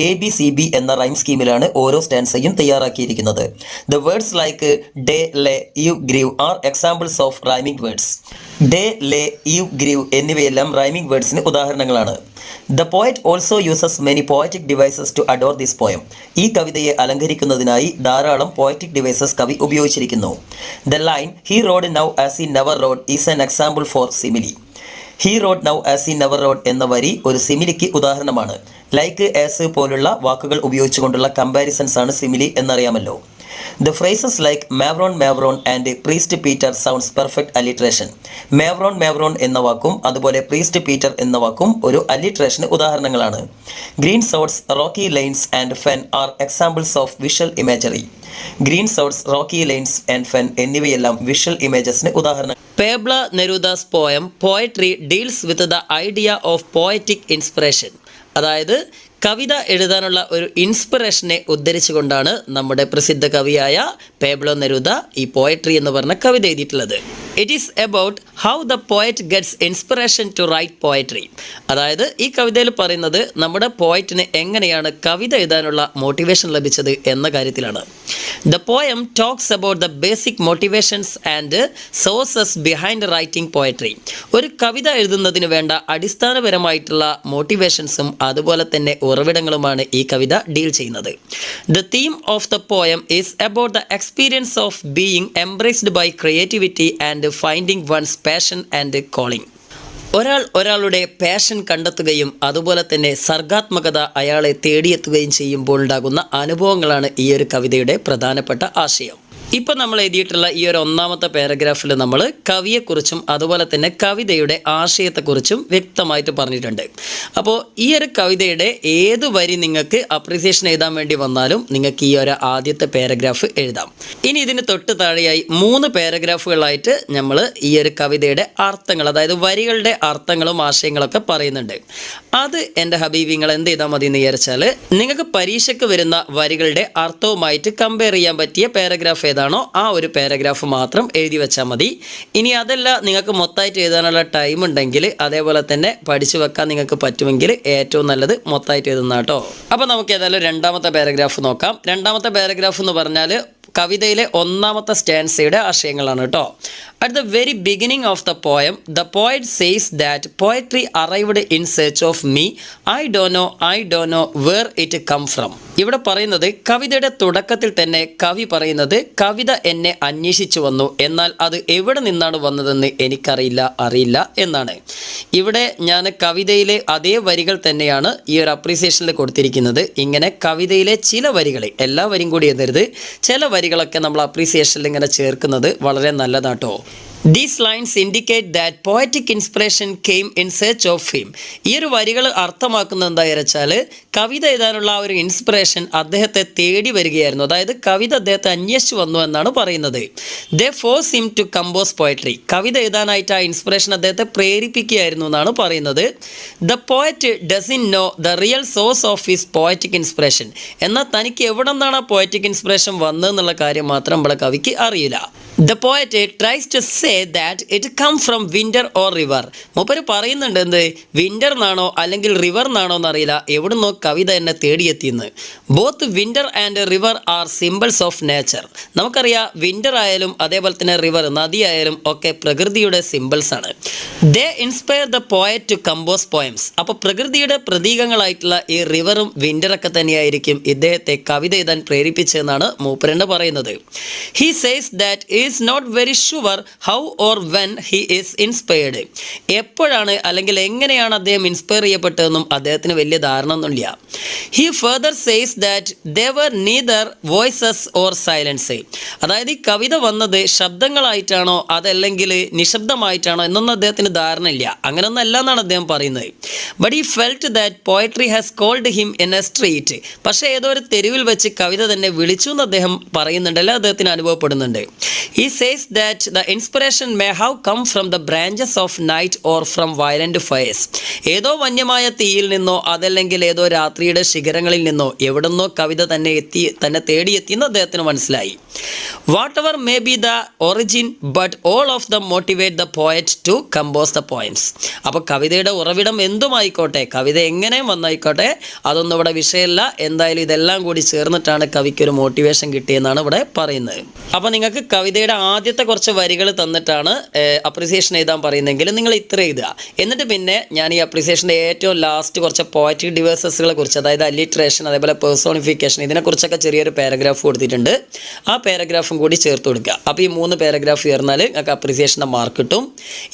ABCB എന്ന റൈം സ്കീമിലാണ് ഓരോ സ്റ്റാൻസയും തയ്യാറാക്കിയിരിക്കുന്നത്. The words like day, lay, you, grieve are examples of rhyming words. Day, lay, you, grieve എന്നിവയെല്ലാം rhyming വേർഡ്സിന് ഉദാഹരണങ്ങളാണ്. The poet also uses many poetic devices to adore this poem. ഈ കവിതയെ അലങ്കരിക്കുന്നതിനായി ധാരാളം പോയറ്റിക് ഡിവൈസസ് കവി ഉപയോഗിച്ചിരിക്കുന്നു. The line he rode now as he never rode is an example for simile. He rode now as he never rode എന്ന വരി ഒരു സിമിലിക്ക് ഉദാഹരണമാണ്. ലൈക്ക്, ആസ് പോലുള്ള വാക്കുകൾ ഉപയോഗിച്ചുകൊണ്ടുള്ള കമ്പാരിസൺസ് ആണ് സിമിലി എന്നറിയാമല്ലോ. The phrases like mavrone mavrone and priest Peter sounds perfect alliteration. Mavrone mavrone എന്ന വാക്കും അതുപോലെ പ്രീസ്റ്റ് പീറ്റർ എന്ന വാക്കും ഒരു അലിട്രേഷന് ഉദാഹരണങ്ങളാണ്. Green sods, rocky lines and fen are examples of visual imagery. Green sods, rocky lines and fen എന്നിവയെല്ലാം visual ഇമേജസിന് ഉദാഹരണം. Pablo Neruda's poem poetry deals with the idea of poetic inspiration. അതായത് കവിത എഴുതാനുള്ള ഒരു ഇൻസ്പിറേഷനെ ഉദ്ധരിച്ചുകൊണ്ടാണ് നമ്മുടെ പ്രസിദ്ധ കവിയായ പേബ്ലോ നെരൂദ ഈ പോയട്രി എന്ന് പറഞ്ഞ കവിത എഴുതിയിട്ടുള്ളത്. It is about how the poet gets inspiration to write poetry. അതായത് ഈ കവിതയിൽ പറയുന്നത് നമ്മുടെ പോയറ്റിന് എങ്ങനെയാണ് കവിത എഴുതാനുള്ള മോട്ടിവേഷൻ ലഭിച്ചത് എന്ന കാര്യത്തിലാണ്. The poem talks about the basic motivations and sources behind writing poetry. ഒരു കവിത എഴുതുന്നതിന് വേണ്ട അടിസ്ഥാനപരമായിട്ടുള്ള മോട്ടിവേഷൻസും അതുപോലെ തന്നെ ഉറവിടങ്ങളുമാണ് ഈ കവിത ഡീൽ ചെയ്യുന്നത്. The theme of the poem is about the experience of being embraced by creativity and finding one's passion and calling. ഒരാളുടെ പാഷൻ കണ്ടെത്തുകയും അതുപോലെ തന്നെ സർഗാത്മകത അയാളെ തേടിയെത്തുകയും ചെയ്യുമ്പോൾ ഉണ്ടാകുന്ന അനുഭവങ്ങളാണ് ഈ ഒരു കവിതയുടെ പ്രധാനപ്പെട്ട ആശയം. ഇപ്പോൾ നമ്മൾ എഴുതിയിട്ടുള്ള ഈ ഒരു ഒന്നാമത്തെ പാരഗ്രാഫിൽ നമ്മൾ കവിയെക്കുറിച്ചും അതുപോലെ തന്നെ കവിതയുടെ ആശയത്തെക്കുറിച്ചും വ്യക്തമായിട്ട് പറഞ്ഞിട്ടുണ്ട്. അപ്പോൾ ഈ ഒരു കവിതയുടെ ഏത് വരി നിങ്ങൾക്ക് അപ്രീസിയേഷൻ എഴുതാൻ വേണ്ടി വന്നാലും നിങ്ങൾക്ക് ഈ ഒരു ആദ്യത്തെ പാരഗ്രാഫ് എഴുതാം. ഇനി ഇതിന് തൊട്ട് താഴെയായി 3 പാരഗ്രാഫുകളായിട്ട് നമ്മൾ ഈ ഒരു കവിതയുടെ അർത്ഥങ്ങൾ, അതായത് വരികളുടെ അർത്ഥങ്ങളും ആശയങ്ങളൊക്കെ പറയുന്നുണ്ട്. അത് എൻ്റെ ഹബീബിങ്ങൾ എന്ത് ചെയ്താൽ മതി എന്ന് വിചാരിച്ചാൽ നിങ്ങൾക്ക് പരീക്ഷയ്ക്ക് വരുന്ന വരികളുടെ അർത്ഥവുമായിട്ട് കമ്പയർ ചെയ്യാൻ പറ്റിയ പാരഗ്രാഫ് ഏതാണോ ആ ഒരു പാരഗ്രാഫ് മാത്രം എഴുതി വെച്ചാൽ മതി. ഇനി അതല്ല നിങ്ങൾക്ക് മൊത്തമായിട്ട് എഴുതാനുള്ള ടൈം ഉണ്ടെങ്കിൽ അതേപോലെ തന്നെ പഠിച്ചു വെക്കാൻ നിങ്ങൾക്ക് പറ്റുമെങ്കിൽ ഏറ്റവും നല്ലത് മൊത്തമായിട്ട് എഴുതുന്ന കേട്ടോ. അപ്പോൾ നമുക്ക് ഏതായാലും രണ്ടാമത്തെ പാരഗ്രാഫ് നോക്കാം. രണ്ടാമത്തെ പാരഗ്രാഫ് എന്ന് പറഞ്ഞാൽ കവിതയിലെ ഒന്നാമത്തെ സ്റ്റാൻസയുടെ ആശയങ്ങളാണ് കേട്ടോ. At the very beginning of the poem, the poet says that poetry arrived in search of me. I don't know where it come from. ഇവിടെ പറയുന്നത് കവിതയുടെ തുടക്കത്തിൽ തന്നെ കവി പറയുന്നത് കവിത എന്നെ അന്വേഷിച്ചു വന്നു, എന്നാൽ അത് എവിടെ നിന്നാണ് വന്നതെന്ന് അറിയില്ല എന്നാണ്. ഇവിടെ ഞാൻ കവിതയിലെ അതേ വരികൾ തന്നെയാണ് ഈ ഒരു അപ്രീസിയേഷനിൽ കൊടുത്തിരിക്കുന്നത്. ഇങ്ങനെ കവിതയിലെ ചില വരികൾ, എല്ലാ വരിയും കൂടി എഴുതരുത്, ചില വരികളൊക്കെ നമ്മൾ അപ്രീസിയേഷനിൽ ഇങ്ങനെ ചേർക്കുന്നത് വളരെ നല്ലതാട്ടോ. These lines indicate that poetic inspiration came in search of him. ഈ ഒരു വരികൾ അർത്ഥമാക്കുന്നത് എന്താണെന്ന് വെച്ചാൽ കവിത എഴുതാനുള്ള ആ ഒരു ഇൻസ്പിറേഷൻ അദ്ദേഹത്തെ തേടി വരികയായിരുന്നു. അതായത് കവിത അദ്ദേഹത്തെ അന്വേഷിച്ചു വന്നു എന്നാണ് പറയുന്നത്. They forced him to compose poetry. കവിത എഴുതാനായിട്ട് ആ ഇൻസ്പിറേഷൻ അദ്ദേഹത്തെ പ്രേരിപ്പിക്കുകയായിരുന്നു എന്നാണ് പറയുന്നത്. The poet doesn't know the real source of his poetic inspiration. എന്നാൽ തനിക്ക് എവിടെ നിന്നാണ് ആ പോയറ്റിക് ഇൻസ്പിറേഷൻ വന്നതെന്നുള്ള കാര്യം മാത്രം നമ്മളെ കവിക്ക് അറിയില്ല. The poet tries to say that it come from winter or river. മൂപ്പര് പറയുന്നുണ്ട് എന്ത്, വിന്റർ എന്നാണോ അല്ലെങ്കിൽ റിവർ എന്നാണോ എന്നറിയില്ല, എവിടുന്നോ കവിത എന്നെ തേടിയെത്തിയെന്ന്. Both winter and river are symbols of nature. നമുക്കറിയാം വിന്റർ ആയാലും അതേപോലെ തന്നെ റിവർ, നദിയായാലും ഒക്കെ പ്രകൃതിയുടെ സിമ്പിൾസ് ആണ്. They inspire the poet to compose poems. അപ്പോൾ പ്രകൃതിയുടെ പ്രതീകങ്ങളായിട്ടുള്ള ഈ റിവറും വിന്ററൊക്കെ തന്നെയായിരിക്കും ഇദ്ദേഹത്തെ കവിത എഴുതാൻ പ്രേരിപ്പിച്ചതെന്നാണ് മൂപ്പരണ്ട് പറയുന്നത്. He says that is not very sure how or when he is inspired. എപ്പോഴാണ് അല്ലെങ്കിൽ എങ്ങനെയാണ് അദ്ദേഹം ഇൻസ്പയർ ചെയ്യപ്പെട്ടതെന്നും അദ്ദേഹത്തിന് വലിയ ധാരണ ഒന്നുമില്ല. He further says that there were neither voices or silence. അതായത് ഈ കവിത വന്നത് ശബ്ദങ്ങളായിട്ടാണോ അതല്ലെങ്കിൽ നിശബ്ദമായിട്ടാണോ എന്നൊന്നും അദ്ദേഹത്തിന് ധാരണ ഇല്ല. അങ്ങനെയൊന്നും അല്ല എന്നാണ് അദ്ദേഹം പറയുന്നത്. But he felt that poetry has called him in a street. പക്ഷേ ഏതോ ഒരു തെരുവിൽ വെച്ച് കവിത തന്നെ വിളിച്ചു എന്ന് അദ്ദേഹം പറയുന്നുണ്ടല്ലോ, അദ്ദേഹത്തിന് അനുഭവപ്പെടുന്നുണ്ട്. He says that the inspiration may have come from the branches of night or from violent fires. ഏതോ വന്യമായ തീയിൽ നിന്നോ അതല്ലെങ്കിൽ ഏതോ രാത്രിയുടെ ശിഖരങ്ങളിൽ നിന്നോ എവിടുന്നോ കവിത തന്നെ തേടിയെത്തിയെന്ന് അദ്ദേഹത്തിന് മനസ്സിലായി. Whatever may be the origin but all of them motivate the poet to compose the poems. അപ്പോൾ കവിതയുടെ ഉറവിടം എന്തുമായിക്കോട്ടെ, കവിത എങ്ങനെ വന്നായിക്കോട്ടെ, അതൊന്നും ഇവിടെ വിഷയമല്ല. എന്തായാലും ഇതെല്ലാം കൂടി ചേർന്നിട്ടാണ് കവിക്കൊരു മോട്ടിവേഷൻ കിട്ടിയെന്നാണ് ഇവിടെ പറയുന്നത്. അപ്പോൾ നിങ്ങൾക്ക് കവിതയുടെ ആദ്യത്തെ കുറച്ച് വരികൾ തന്നിട്ടാണ് അപ്രിസിയേഷൻ എഴുതാൻ പറയുന്നതെങ്കിൽ നിങ്ങൾ ഇത്ര എഴുതുക. എന്നിട്ട് പിന്നെ ഞാൻ ഈ അപ്രിസിയേഷൻ്റെ ഏറ്റവും ലാസ്റ്റ് കുറച്ച് പോയറ്റിക് ഡിവേഴ്സസുകളെ കുറിച്ച്, അതായത് അലിട്രേഷൻ, അതേപോലെ പേഴ്സോണിഫിക്കേഷൻ, ഇതിനെക്കുറിച്ചൊക്കെ ചെറിയൊരു പാരഗ്രാഫ് കൊടുത്തിട്ടുണ്ട്. ആ പാരഗ്രാഫും കൂടി ചേർത്ത് കൊടുക്കുക. അപ്പോൾ ഈ 3 പാരഗ്രാഫ് ചേർന്നാൽ നിങ്ങൾക്ക് അപ്രിസിയേഷൻ്റെ മാർക്ക് കിട്ടും.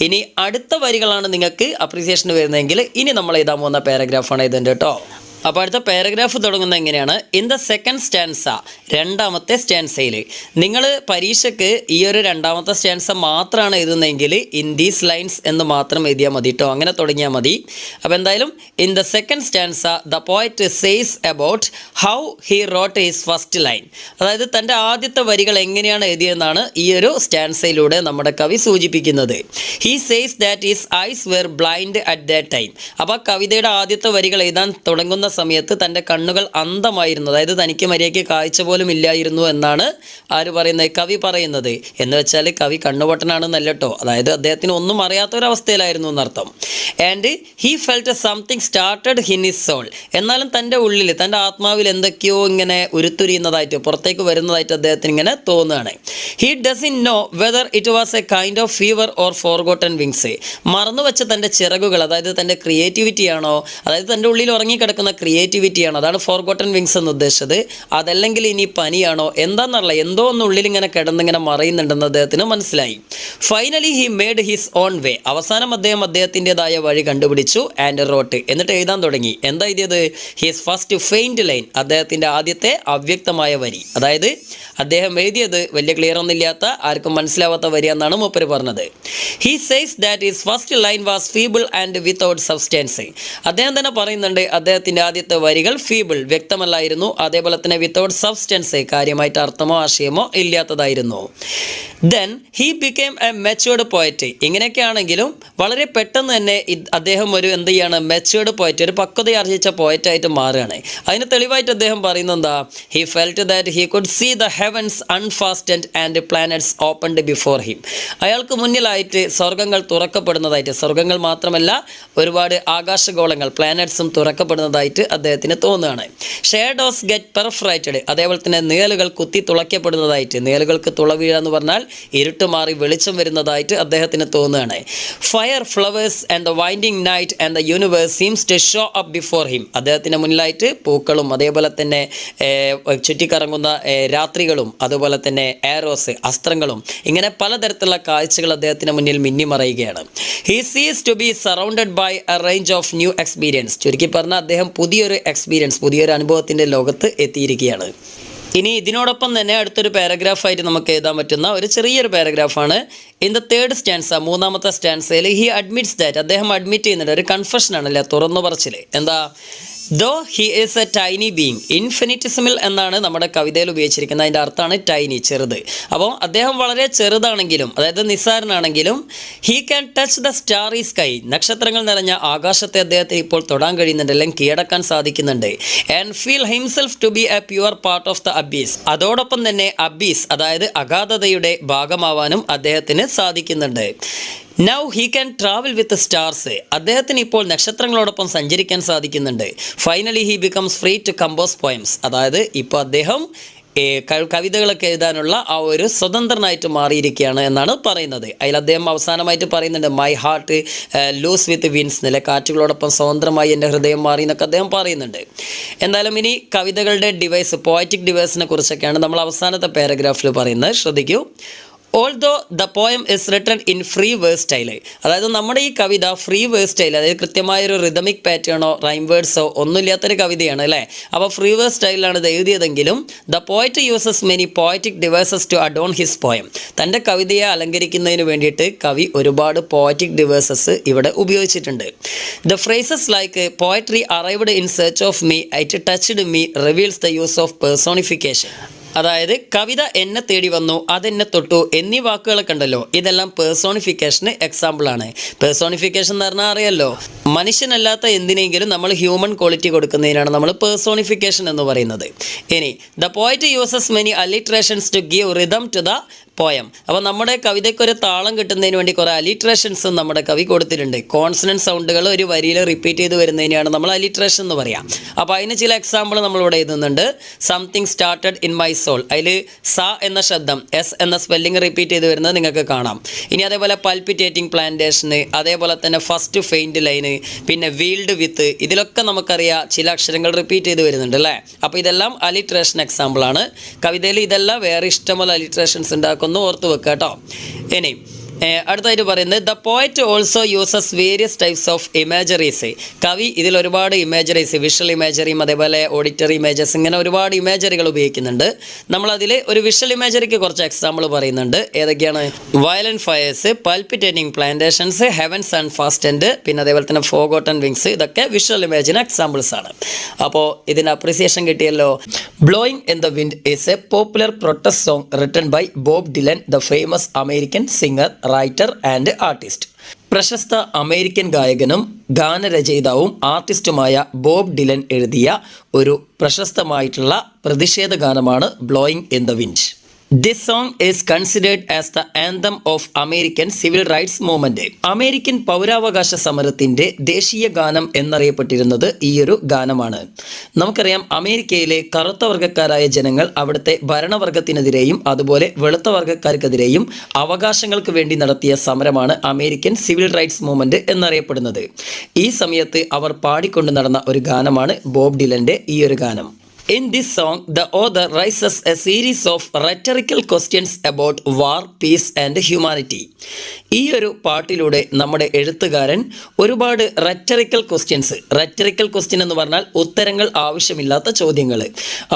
ഇനി അടുത്ത വരികളാണ് നിങ്ങൾക്ക് അപ്രിസിയേഷൻ വരുന്നതെങ്കിൽ ഇനി നമ്മൾ എഴുതാൻ പോകുന്ന പാരഗ്രാഫാണ് ഇതുണ്ട് കേട്ടോ. അപ്പോൾ അടുത്ത പാരഗ്രാഫ് തുടങ്ങുന്നത് എങ്ങനെയാണ്? ഇൻ ദ സെക്കൻഡ് സ്റ്റാൻസ, രണ്ടാമത്തെ സ്റ്റാൻസയിൽ നിങ്ങൾ പരീക്ഷയ്ക്ക് ഈ ഒരു രണ്ടാമത്തെ സ്റ്റാൻസ മാത്രമാണ് എഴുതുന്നതെങ്കിൽ ഇൻ ദീസ് ലൈൻസ് എന്ന് മാത്രം എഴുതിയാൽ മതി കേട്ടോ. അങ്ങനെ തുടങ്ങിയാൽ മതി. അപ്പോൾ എന്തായാലും in the second stanza the poet says about how he wrote his first line. അതായത് തൻ്റെ ആദ്യത്തെ വരികൾ എങ്ങനെയാണ് എഴുതിയെന്നാണ് ഈ ഒരു സ്റ്റാൻസയിലൂടെ നമ്മുടെ കവി സൂചിപ്പിക്കുന്നത്. He says that his eyes were blind at that time. അപ്പോൾ കവിതയുടെ ആദ്യത്തെ വരികൾ എഴുതാൻ തുടങ്ങുന്ന സമയത്ത് തൻ്റെ കണ്ണുകൾ അന്ധമായിരുന്നു, അതായത് തനിക്ക് മര്യാദയ്ക്ക് കാഴ്ച പോലും ഇല്ലായിരുന്നു എന്നാണ് ആര് പറയുന്നത്? കവി പറയുന്നത്. എന്ന് വെച്ചാൽ കവി കണ്ണുപൊട്ടനാണെന്നല്ല കേട്ടോ, അതായത് അദ്ദേഹത്തിന് ഒന്നും അറിയാത്തൊരവസ്ഥയിലായിരുന്നു എന്നർത്ഥം. And he felt something started in his soul. എന്നാലും തൻ്റെ ഉള്ളിൽ, തൻ്റെ ആത്മാവിൽ എന്തൊക്കെയോ ഇങ്ങനെ ഉരുത്തുരിയുന്നതായിട്ട്, പുറത്തേക്ക് വരുന്നതായിട്ട് അദ്ദേഹത്തിന് ഇങ്ങനെ തോന്നുകയാണ്. He doesn't know whether it was A kind of fever or forgotten wings. മറന്നു വെച്ച തൻ്റെ ചിറകുകൾ, അതായത് തൻ്റെ ക്രിയേറ്റിവിറ്റിയാണോ, അതായത് തൻ്റെ ഉള്ളിൽ ഉറങ്ങിക്കിടക്കുന്ന ക്രിയേറ്റിവിറ്റിയാണോ, അതാണ് ഫോർഗോട്ടൺ വിങ്സ് എന്ന് ഉദ്ദേശിച്ചത്, അതല്ലെങ്കിൽ ഇനി പനിയാണോ എന്താണെന്നറിയില്ല, എന്തോ ഒന്ന് ഉള്ളിൽ ഇങ്ങനെ കിടന്നിങ്ങനെ മറയുന്നുണ്ടെന്ന് അദ്ദേഹത്തിന് മനസ്സിലായി. Finally he made his own വേ. അവസാനം അദ്ദേഹം അദ്ദേഹത്തിൻ്റെതായ വഴി കണ്ടുപിടിച്ചു. ആൻഡ് റോട്ട്, എന്നിട്ട് എഴുതാൻ തുടങ്ങി. എന്താ എഴുതിയത്? ഹിസ് ഫസ്റ്റ് ഫെയിൻറ്റ് ലൈൻ, അദ്ദേഹത്തിൻ്റെ ആദ്യത്തെ അവ്യക്തമായ വരി. അതായത് അദ്ദേഹം എഴുതിയത് വലിയ ക്ലിയർ ഒന്നുമില്ലാത്ത, ആർക്കും മനസ്സിലാവാത്ത വരി എന്നാണ് മൂപ്പര് പറഞ്ഞത്. He says that his first line was feeble and without substance. അദ്ദേഹം തന്നെ പറയുന്നുണ്ട് അദ്ദേഹത്തിൻ്റെ ആദ്യത്തെ വരികൾ ഫീബിൾ, വ്യക്തമല്ലായിരുന്നു, അതേപോലെ തന്നെ വിത്തൗട്ട് സബ്സ്റ്റൻസ്, കാര്യമായിട്ട് അർത്ഥമോ ആശയമോ ഇല്ലാത്തതായിരുന്നു. Then he became a matured poet. ഇങ്ങനെയൊക്കെയാണെങ്കിലും വളരെ പെട്ടെന്ന് തന്നെ അദ്ദേഹം ഒരു എന്ത് ചെയ്യാണ്? മെച്യൂർഡ് പോയറ്റ്, ഒരു പക്വതയാർജിച്ച പോയറ്റായിട്ട് മാറുകയാണ്. അതിന് തെളിവായിട്ട് അദ്ദേഹം പറയുന്നത് എന്താ? He felt that he could see the heavens unfastened and planets opened before him. അയാൾക്ക് മുന്നിലായിട്ട് സ്വർഗ്ഗങ്ങൾ തുറക്കപ്പെടുന്നതായിട്ട്, സ്വർഗ്ഗങ്ങൾ മാത്രമല്ല ഒരുപാട് ആകാശഗോളങ്ങൾ, പ്ലാനറ്റ്സും തുറക്കപ്പെടുന്നതായിട്ട് അദ്ദേഹത്തിന് തോന്നുകയാണ്. ഷേഡോസ് ഗെറ്റ് പെർഫറേറ്റഡ്, അതേപോലെ തന്നെ നിഴലുകൾ കുത്തി തുളയ്ക്കപ്പെടുന്നതായിട്ട്, നിഴലുകൾക്ക് തുള വീഴുക എന്ന് പറഞ്ഞാൽ ഇരുട്ട് മാറി വെളിച്ചം വരുന്നതായിട്ട് അദ്ദേഹത്തിന് തോന്നുകയാണ്. Fire, flowers and the winding night and the universe seems to show up before him. അദ്ദേഹത്തിൻ്റെ മുന്നിലായിട്ട് പൂക്കളും അതേപോലെ തന്നെ ചുറ്റിക്കറങ്ങുന്ന രാത്രികളും അതുപോലെ തന്നെ ആരോസ്, അസ്ത്രങ്ങളും, ഇങ്ങനെ പലതരത്തിലുള്ള കാഴ്ചകൾ അദ്ദേഹത്തിന് മുന്നിൽ മിന്നിമറയുകയാണ്. He sees to be surrounded by a range of new experience. ചുരുക്കി പറഞ്ഞാൽ അദ്ദേഹം പുതിയൊരു എക്സ്പീരിയൻസ്, പുതിയൊരു അനുഭവത്തിൻ്റെ ലോകത്ത് എത്തിയിരിക്കുകയാണ്. ഇനി ഇതിനോടൊപ്പം തന്നെ അടുത്തൊരു പാരഗ്രാഫായിട്ട് നമുക്ക് എഴുതാൻ പറ്റുന്ന ഒരു ചെറിയൊരു പാരഗ്രാഫാണ് ഇൻ ദ തേർഡ് സ്റ്റാൻസ, മൂന്നാമത്തെ സ്റ്റാൻസയിൽ ഹി അഡ്മിറ്റ്സ് ദാറ്റ്, അദ്ദേഹം അഡ്മിറ്റ് ചെയ്യുന്നുണ്ട്, ഒരു കൺഫെഷനാണല്ലേ, തുറന്നു പറച്ചിൽ. എന്താ? Though he is a tiny being. Infinitesimal എന്നാണ് നമ്മുടെ കവിതയിൽ ഉപയോഗിച്ചിരിക്കുന്നത്. അതിൻ്റെ അർത്ഥമാണ് ടൈനി, ചെറുത്. അപ്പോൾ അദ്ദേഹം വളരെ ചെറുതാണെങ്കിലും, അതായത് നിസ്സാരനാണെങ്കിലും, he can touch the starry sky, നക്ഷത്രങ്ങൾ നിറഞ്ഞ ആകാശത്തെ അദ്ദേഹത്തിന് ഇപ്പോൾ തൊടാൻ കഴിയുന്നുണ്ട്, അല്ലെങ്കിൽ കീഴടക്കാൻ സാധിക്കുന്നുണ്ട്. And feel himself to be a pure part of the abyss. അതോടൊപ്പം തന്നെ അബീസ്, അതായത് അഗാധതയുടെ ഭാഗമാവാനും അദ്ദേഹത്തിന് സാധിക്കുന്നുണ്ട്. Now he can travel with stars. അദ്ദേഹത്തിന് ഇപ്പോൾ നക്ഷത്രങ്ങളോടൊപ്പം സഞ്ചരിക്കാൻ സാധിക്കുന്നുണ്ട്. Finally he becomes free to compose poems. അതായത് ഇപ്പോൾ അദ്ദേഹം കവിതകളൊക്കെ എഴുതാനുള്ള ആ ഒരു സ്വതന്ത്രനായിട്ട് മാറിയിരിക്കുകയാണ് എന്നാണ് പറയുന്നത്. അതിൽ അദ്ദേഹം അവസാനമായിട്ട് പറയുന്നുണ്ട് my heart loose with winds, നില കാറ്റുകളോടൊപ്പം സ്വതന്ത്രമായി എൻ്റെ ഹൃദയം മാറി എന്നൊക്കെ അദ്ദേഹം പറയുന്നുണ്ട്. എന്തായാലും ഇനി കവിതകളുടെ ഡിവൈസ്, പോയറ്റിക് ഡിവൈസിനെ കുറിച്ചൊക്കെയാണ് നമ്മൾ അവസാനത്തെ പാരഗ്രാഫിൽ പറയുന്നത്. ശ്രദ്ധിക്കൂ. Although the poem is written in free verse style. അതായത് നമ്മുടെ ഈ കവിത ഫ്രീ വേഴ്സ് സ്റ്റൈൽ, അതായത് കൃത്യമായൊരു റിതമിക് പാറ്റേണോ റൈം വേർഡ്സോ ഒന്നുമില്ലാത്തൊരു കവിതയാണ് അല്ലേ. അപ്പോൾ ഫ്രീ വേഴ്സ് സ്റ്റൈലിലാണ് ഇത് എഴുതിയതെങ്കിലും the poet uses many poetic devices to adorn his poem. തൻ്റെ കവിതയെ അലങ്കരിക്കുന്നതിന് വേണ്ടിയിട്ട് കവി ഒരുപാട് പോയറ്റിക് ഡിവേഴ്സസ് ഇവിടെ ഉപയോഗിച്ചിട്ടുണ്ട്. The phrases like poetry arrived in search of me, it touched me, reveals the use of personification. അതായത് കവിത എന്നെ തേടി വന്നു, അതെന്നെ തൊട്ടു എന്നീ വാക്കുകളൊക്കെ ഉണ്ടല്ലോ, ഇതെല്ലാം പേഴ്സോണിഫിക്കേഷന് എക്സാമ്പിളാണ്. പേഴ്സോണിഫിക്കേഷൻ എന്ന് പറഞ്ഞാൽ അറിയാലോ, മനുഷ്യനല്ലാത്ത എന്തിനെങ്കിലും നമ്മൾ ഹ്യൂമൻ ക്വാളിറ്റി കൊടുക്കുന്നതിനാണ് നമ്മൾ പേഴ്സോണിഫിക്കേഷൻ എന്ന് പറയുന്നത്. ഇനി the poet uses many alliterations to give rhythm to the poem. അപ്പോൾ നമ്മുടെ കവിതയ്ക്ക് ഒരു താളം കിട്ടുന്നതിന് വേണ്ടി കുറേ അലിട്രേഷൻസും നമ്മുടെ കവി കൊടുത്തിട്ടുണ്ട്. കോൺസണന്റ് സൗണ്ടുകൾ ഒരു വരിയിൽ റിപ്പീറ്റ് ചെയ്ത് വരുന്നതിനാണ് നമ്മൾ അലിട്രേഷൻ എന്ന് പറയാം. അപ്പോൾ അതിന് ചില എക്സാമ്പിൾ നമ്മളിവിടെ എഴുതുന്നുണ്ട്. Something started in my soul, അതിൽ സ എന്ന ശബ്ദം എസ് എന്ന സ്പെല്ലിംഗ് റിപ്പീറ്റ് ചെയ്ത് വരുന്നത് നിങ്ങൾക്ക് കാണാം. ഇനി അതേപോലെ പൽപിറ്റേറ്റിംഗ് പ്ലാന്റേഷന്, അതേപോലെ തന്നെ ഫസ്റ്റ് ഫെയിൻറ്റ് ലൈന്, പിന്നെ വീൽഡ് വിത്ത്, ഇതിലൊക്കെ നമുക്കറിയാം ചില അക്ഷരങ്ങൾ റിപ്പീറ്റ് ചെയ്ത് വരുന്നുണ്ട് അല്ലേ. അപ്പോൾ ഇതെല്ലാം അലിട്രേഷൻ എക്സാമ്പിളാണ്. കവിതയിൽ ഇതെല്ലാം വേറെ ഇഷ്ടമുള്ള അലിട്രേഷൻസ് ഉണ്ടാക്കും, ഒന്ന് ഓർത്ത് വെക്കുക കേട്ടോ. ഇനി അടുത്തായിട്ട് പറയുന്നത് the poet also uses various types of imageries. കവി ഇതിൽ ഒരുപാട് ഇമേജറീസ്, വിഷ്വൽ ഇമേജറിയും അതേപോലെ ഓഡിറ്ററി ഇമേജസ്, ഇങ്ങനെ ഒരുപാട് ഇമേജറികൾ ഉപയോഗിക്കുന്നുണ്ട്. നമ്മളതിൽ ഒരു വിഷ്വൽ ഇമേജറിക്ക് കുറച്ച് എക്സാമ്പിൾ പറയുന്നുണ്ട്. ഏതൊക്കെയാണ്? Violent fires, palpitating plantations, heavens and fastened, പിന്നെ അതേപോലെ തന്നെ ഫോഗോട്ടൺ വിങ്സ്, ഇതൊക്കെ വിഷ്വൽ ഇമേജിന് എക്സാമ്പിൾസ് ആണ്. അപ്പോൾ ഇതിന് അപ്രിസിയേഷൻ കിട്ടിയല്ലോ. Blowing in the wind is a popular protest song written by Bob Dylan, the famous American singer, writer and artist. പ്രശസ്ത അമേരിക്കൻ ഗായകനും ഗാനരചയിതാവും ആർട്ടിസ്റ്റുമായ ബോബ് ഡിലൻ എഴുതിയ ഒരു പ്രശസ്തമായിട്ടുള്ള പ്രതിഷേധ ഗാനമാണ് blowing in the wind. This song is considered as the anthem of American Civil Rights Movement. American പൗരാവകാശ സമരത്തിൻ്റെ ദേശീയ ഗാനം എന്നറിയപ്പെട്ടിരുന്നത് ഈയൊരു ഗാനമാണ്. നമുക്കറിയാം, അമേരിക്കയിലെ കറുത്ത വർഗ്ഗക്കാരായ ജനങ്ങൾ അവിടുത്തെ ഭരണവർഗത്തിനെതിരെയും അതുപോലെ വെളുത്ത വർഗ്ഗക്കാർക്കെതിരെയും അവകാശങ്ങൾക്ക് വേണ്ടി നടത്തിയ സമരമാണ് അമേരിക്കൻ സിവിൽ റൈറ്റ്സ് മൂവ്മെൻറ്റ് എന്നറിയപ്പെടുന്നത്. ഈ സമയത്ത് അവർ പാടിക്കൊണ്ട് നടന്ന ഒരു ഗാനമാണ് ബോബ് ഡിലൻ്റെ ഈ ഒരു ഗാനം. In this song, the author raises a series of rhetorical questions about war, peace and humanity. ഈ ഒരു പാട്ടിലൂടെ നമ്മുടെ എഴുത്തുകാരൻ ഒരുപാട് റെറ്ററിക്കൽ ക്വസ്റ്റ്യൻ എന്ന് പറഞ്ഞാൽ ഉത്തരങ്ങൾ ആവശ്യമില്ലാത്ത ചോദ്യങ്ങൾ.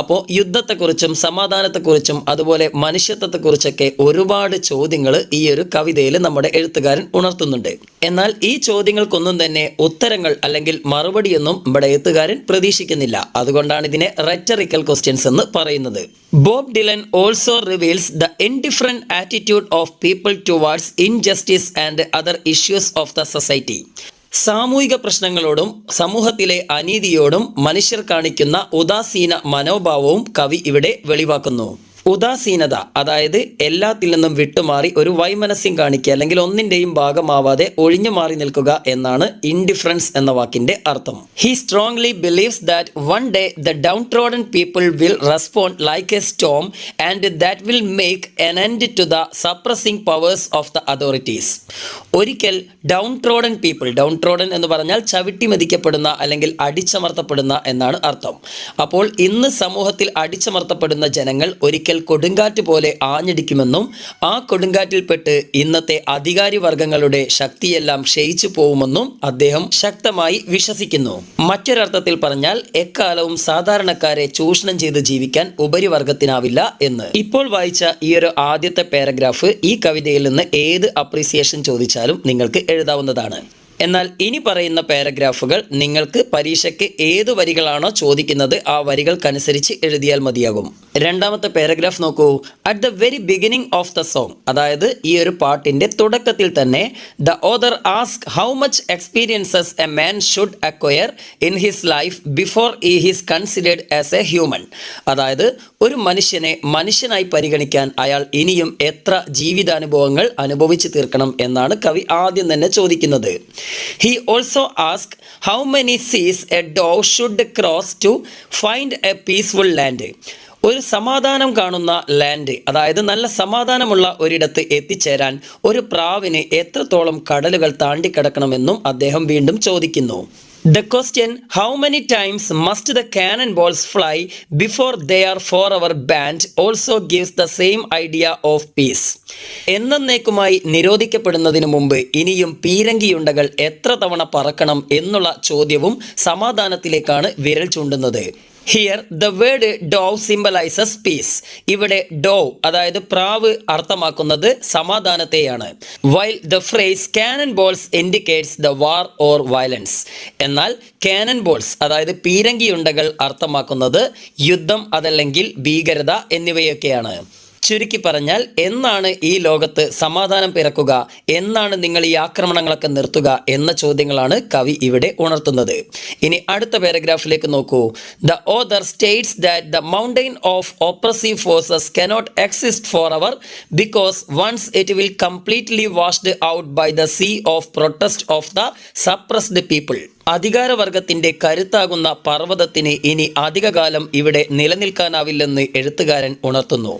അപ്പോൾ യുദ്ധത്തെക്കുറിച്ചും സമാധാനത്തെക്കുറിച്ചും അതുപോലെ മനുഷ്യത്വത്തെക്കുറിച്ചൊക്കെ ഒരുപാട് ചോദ്യങ്ങൾ ഈ ഒരു കവിതയിൽ നമ്മുടെ എഴുത്തുകാരൻ ഉണർത്തുന്നുണ്ട്. എന്നാൽ ഈ ചോദ്യങ്ങൾക്കൊന്നും തന്നെ ഉത്തരങ്ങൾ അല്ലെങ്കിൽ മറുപടിയൊന്നും നമ്മുടെ എഴുത്തുകാരൻ പ്രതീക്ഷിക്കുന്നില്ല. അതുകൊണ്ടാണ് ഇതിനെ റെറ്ററിക്കൽ ക്വസ്റ്റ്യൻസ് എന്ന് പറയുന്നത്. Bob Dylan also reveals the indifferent attitude of people towards injustice and other issues of the society. സാമൂഹിക പ്രശ്നങ്ങളോടും സമൂഹത്തിലെ അനീതിയോടും മനുഷ്യർ കാണിക്കുന്ന ഉദാസീന മനോഭാവവും കവി ഇവിടെ വെളിവാക്കുന്നു. ഉദാസീനത, അതായത് എല്ലാത്തിൽ നിന്നും വിട്ടുമാറി ഒരു വൈമനസ്യം കാണിക്കുക അല്ലെങ്കിൽ ഒന്നിൻ്റെയും ഭാഗമാവാതെ ഒഴിഞ്ഞു മാറി നിൽക്കുക എന്നാണ് ഇൻഡിഫറൻസ് എന്ന വാക്കിൻ്റെ അർത്ഥം. He strongly believes that one day the downtrodden people will respond like a storm and that will make an end to the suppressing powers of the authorities. ഒരിക്കൽ ഡൗൺ ട്രോഡൻ എന്ന് പറഞ്ഞാൽ ചവിട്ടി മെതിക്കപ്പെടുന്ന അല്ലെങ്കിൽ അടിച്ചമർത്തപ്പെടുന്ന എന്നാണ് അർത്ഥം. അപ്പോൾ ഇന്ന് സമൂഹത്തിൽ അടിച്ചമർത്തപ്പെടുന്ന ജനങ്ങൾ ഒരിക്കൽ കൊടുങ്കാറ്റ് പോലെ ആഞ്ഞടിക്കുമെന്നും ആ കൊടുങ്കാറ്റിൽപ്പെട്ട് ഇന്നത്തെ അധികാരി വർഗങ്ങളുടെ ശക്തിയെല്ലാം ക്ഷയിച്ചു പോകുമെന്നും അദ്ദേഹം ശക്തമായി വിശ്വസിക്കുന്നു. മറ്റൊരർത്ഥത്തിൽ പറഞ്ഞാൽ എക്കാലവും സാധാരണക്കാരെ ചൂഷണം ചെയ്ത് ജീവിക്കാൻ ഉപരിവർഗത്തിനാവില്ല എന്ന്. ഇപ്പോൾ വായിച്ച ഈ ഒരു ആദ്യത്തെ പാരഗ്രാഫ് ഈ കവിതയിൽ നിന്ന് ഏത് അപ്രീസിയേഷൻ ചോദിച്ചാലും നിങ്ങൾക്ക് എഴുതാവുന്നതാണ്. എന്നാൽ ഇനി പറയുന്ന പാരഗ്രാഫുകൾ നിങ്ങൾക്ക് പരീക്ഷയ്ക്ക് ഏത് വരികളാണോ ചോദിക്കുന്നത് ആ വരികൾക്കനുസരിച്ച് എഴുതിയാൽ മതിയാകും. രണ്ടാമത്തെ പാരഗ്രാഫ് നോക്കൂ. At the very beginning of the song, അതായത് ഈ ഒരു പാട്ടിൻ്റെ തുടക്കത്തിൽ തന്നെ, the author ask how much experiences a man should acquire in his life before he is considered as A human. അതായത് ഒരു മനുഷ്യനെ മനുഷ്യനായി പരിഗണിക്കാൻ അയാൾ ഇനിയും എത്ര ജീവിതാനുഭവങ്ങൾ അനുഭവിച്ചു തീർക്കണം എന്നാണ് കവി ആദ്യം തന്നെ ചോദിക്കുന്നത്. He also asked how many seas a dove should cross to find a peaceful land. ഒരു സമാധാനം കാണുന്ന ലാൻഡ്, അതായത് നല്ല സമാധാനമുള്ള ഒരിടത്ത് എത്തിച്ചേരാൻ ഒരു പ്രാവിന് എത്രത്തോളം കടലുകൾ താണ്ടിക്കടക്കണമെന്നും അദ്ദേഹം വീണ്ടും ചോദിക്കുന്നു. The question, how many times must the cannonballs fly before they are forever banned, also gives the same idea of peace. എന്നേക്കുമായി നിരോധിക്കപ്പെടുന്നതിന് മുമ്പ് ഇനിയും പീരങ്കിയുണ്ടകൾ എത്ര തവണ പറക്കണം എന്നുള്ള ചോദ്യവും സമാധാനത്തിലേക്കാണ് വിരൽ ചൂണ്ടുന്നത്. Here the word dove symbolizes peace. ഇവിടെ ഡോവ് അതായത് പ്രാവ് അർത്ഥമാക്കുന്നത് സമാധാനത്തെയാണ്. While the phrase cannon balls indicates the war or violence. എന്നാൽ കാനൻ ബോൾസ് അതായത് പീരങ്കിയുണ്ടകൾ അർത്ഥമാക്കുന്നത് യുദ്ധം അതല്ലെങ്കിൽ ഭീകരത എന്നിവയൊക്കെയാണ്. ചുരുക്കി പറഞ്ഞാൽ എന്നാണ് ഈ ലോകത്ത് സമാധാനം പിറക്കുക, എന്നാണ് നിങ്ങൾ ഈ ആക്രമണങ്ങളൊക്കെ നിർത്തുക എന്ന ചോദ്യങ്ങളാണ് കവി ഇവിടെ ഉണർത്തുന്നത്. ഇനി അടുത്ത പാരഗ്രാഫിലേക്ക് നോക്കൂ. The author states that the mountain of oppressive forces cannot exist forever because once it will completely washed out by the sea of protest of the suppressed people. അധികാരവർഗത്തിന്റെ കരുത്താകുന്ന പർവ്വതത്തിന് ഇനി അധികകാലം ഇവിടെ നിലനിൽക്കാനാവില്ലെന്ന് എഴുത്തുകാരൻ ഉണർത്തുന്നു.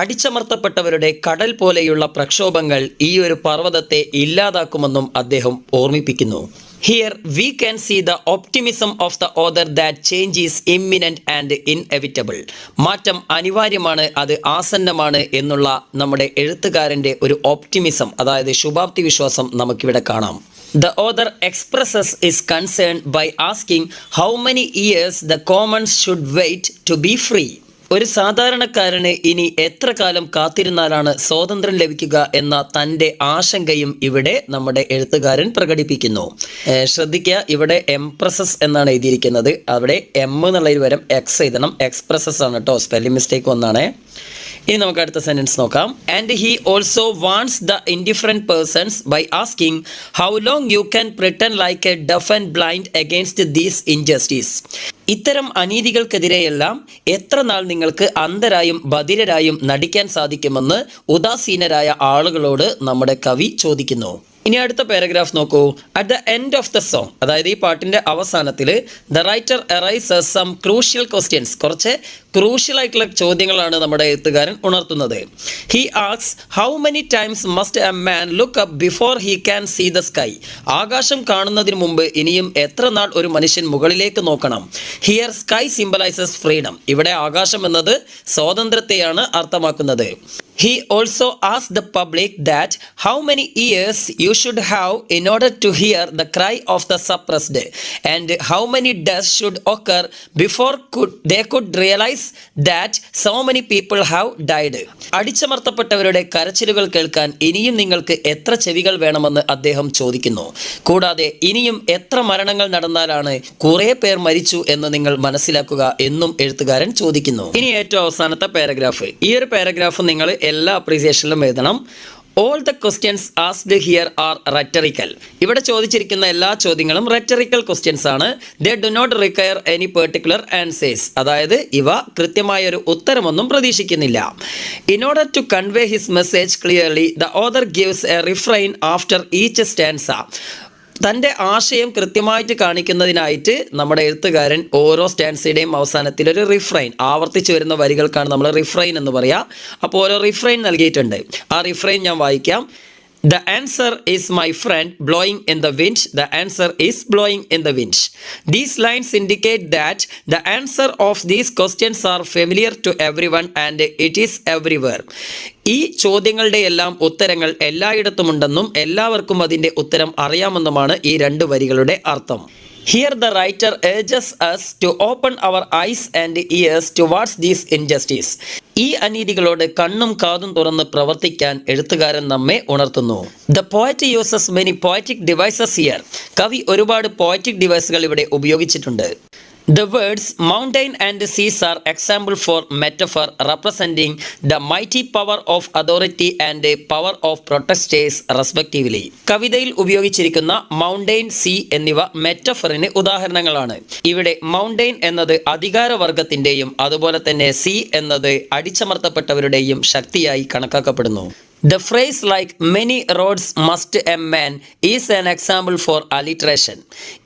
അടിച്ചമർത്തപ്പെട്ടവരുടെ കടൽ പോലെയുള്ള പ്രക്ഷോഭങ്ങൾ ഈ ഒരു പർവ്വതത്തെ ഇല്ലാതാക്കുമെന്നും അദ്ദേഹം ഓർമ്മിപ്പിക്കുന്നു. Here we can see the optimism of the author that change is imminent and inevitable. മാറ്റം അനിവാര്യമാണ്, അത് ആസന്നമാണ് എന്നുള്ള നമ്മുടെ എഴുത്തുകാരൻ്റെ ഒരു ഓപ്റ്റിമിസം അതായത് ശുഭാപ്തി വിശ്വാസം നമുക്കിവിടെ കാണാം. The author expresses his concern by asking how many years the commons should wait to be free. ഒരു സാധാരണക്കാരന് ഇനി എത്ര കാലം കാത്തിരുന്നാലാണ് സ്വാതന്ത്ര്യം ലഭിക്കുക എന്ന തൻ്റെ ആശങ്കയും ഇവിടെ നമ്മുടെ എഴുത്തുകാരൻ പ്രകടിപ്പിക്കുന്നു. ശ്രദ്ധിക്കുക, ഇവിടെ എംപ്രസസ് എന്നാണ് എഴുതിയിരിക്കുന്നത്. അവിടെ എം എന്നുള്ളതിന് പകരം എക്സ് എഴുതണം. എക്സ്പ്രസസ് ആണ് കേട്ടോ, സ്പെല്ലിംഗ് മിസ്റ്റേക്ക് വന്നാണ്. ഇനി നമുക്ക് അടുത്ത സെന്റൻസ് നോക്കാം. And he also wants the indifferent persons by asking how long you can pretend like a deaf and blind against these injustice. ഇത്തരം അനീതികൾക്കെതിരെയെല്ലാം എത്ര നാൾ നിങ്ങൾക്ക് അന്ധരായും ബധിരരായും നടിക്കാൻ സാധിക്കുമെന്ന് ഉദാസീനരായ ആളുകളോട് നമ്മുടെ കവി ചോദിക്കുന്നു. ഇനി അടുത്ത പാരഗ്രാഫ് നോക്കൂ. At the end of the song, അതായത് ഈ പാട്ടിന്റെ അവസാനത്തിൽ the writer arises some crucial questions, കുറച്ച് ക്രൂഷ്യൽ ആയിട്ടുള്ള ചോദ്യങ്ങളാണ് നമ്മുടെ എഴുത്തുകാരൻ ഉണർത്തുന്നത്. He asks how many times must a man look up before he can see the sky. ആകാശം കാണുന്നതിന് മുമ്പ് ഇനിയും എത്ര നാൾ ഒരു മനുഷ്യൻ മുകളിലേക്ക് നോക്കണം. Here sky symbolises freedom. ഇവിടെ ആകാശം എന്നത് സ്വാതന്ത്ര്യത്തെയാണ് അർത്ഥമാക്കുന്നത്. He also asked the public that how many years you should have in order to hear the cry of the suppressed and how many deaths should occur before they could realize that so many people have died. അടിച്ചമർത്തപ്പെട്ടവരുടെ കരച്ചിലുകൾ കേൾക്കാൻ ഇനിയും നിങ്ങൾക്ക് എത്ര ചെവികൾ വേണമെന്ന് അദ്ദേഹം ചോദിക്കുന്നു. കൂടാതെ ഇനിയും എത്ര മരണങ്ങൾ നടന്നാലാണ് കുറേ പേർ മരിച്ചു എന്ന് നിങ്ങൾ മനസ്സിലാക്കുക എന്നും എഴുത്തുകാരൻ ചോദിക്കുന്നു. ഇനി ഏറ്റവും അവസാനത്തെ പാരഗ്രാഫ്. ഈ ഒരു പാരഗ്രാഫ് നിങ്ങൾ എല്ലാ അപ്രീസിയേഷനിലും എഴുതണം. All the questions asked here are rhetorical. ഇവിടെ ചോദിച്ചിരിക്കുന്ന എല്ലാ ചോദ്യങ്ങളും റെറ്ററിക്കൽ ക്വസ്റ്റ്യൻസ് ആണ്. They do not require any particular answers. അതായത് ഇവ കൃത്യമായൊരു ഉത്തരമൊന്നും പ്രതീക്ഷിക്കുന്നില്ല. In order to convey his message clearly the author gives a refrain after each stanza. തൻ്റെ ആശയം കൃത്യമായിട്ട് കാണിക്കുന്നതിനായിട്ട് നമ്മുടെ എഴുത്തുകാരൻ ഓരോ സ്റ്റാൻസയുടെയും അവസാനത്തിൽ ഒരു റിഫ്രൈൻ, ആവർത്തിച്ച് വരുന്ന വരികൾക്കാണ് നമ്മൾ റിഫ്രൈൻ എന്ന് പറയുക. അപ്പോൾ ഓരോ റിഫ്രൈൻ നൽകിയിട്ടുണ്ട്. ആ റിഫ്രൈൻ ഞാൻ വായിക്കാം. The answer is my friend blowing in the wind. The answer is blowing in the wind. These lines indicate that the answer of these questions are familiar to everyone and it is everywhere. ഈ ചോദ്യങ്ങളുടെ എല്ലാം ഉത്തരങ്ങൾ എല്ലായിടത്തുമുണ്ടെന്നും എല്ലാവർക്കും അതിൻ്റെ ഉത്തരം അറിയാമെന്നുമാണ് ഈ രണ്ട് വരികളുടെ അർത്ഥം. Here the writer urges us to open our eyes and ears towards these injustice. ഈ അനീതികളോട് കണ്ണും കാതും തുറന്ന് പ്രവർത്തിക്കാൻ എഴുത്തുകാരൻ നമ്മെ ഉണർത്തുന്നു. The poet uses many poetic devices here. കവി ഒരുപാട് പോയറ്റിക് ഡിവൈസുകൾ ഇവിടെ ഉപയോഗിച്ചിട്ടുണ്ട്. The words mountain and seas are example for metaphor representing the mighty power of authority and power of protesters respectively. കവിതയിൽ ഉപയോഗിച്ചിരിക്കുന്ന മൗണ്ടെയിൻ, സീ എന്നിവ മെറ്റഫറിന് ഉദാഹരണങ്ങളാണ്. ഇവിടെ മൗണ്ടെയിൻ എന്നത് അധികാരവർഗത്തിൻ്റെയും അതുപോലെ തന്നെ സീ എന്നത് അടിച്ചമർത്തപ്പെട്ടവരുടെയും ശക്തിയായി കണക്കാക്കപ്പെടുന്നു. The phrase like many roads must a man is an example for alliteration.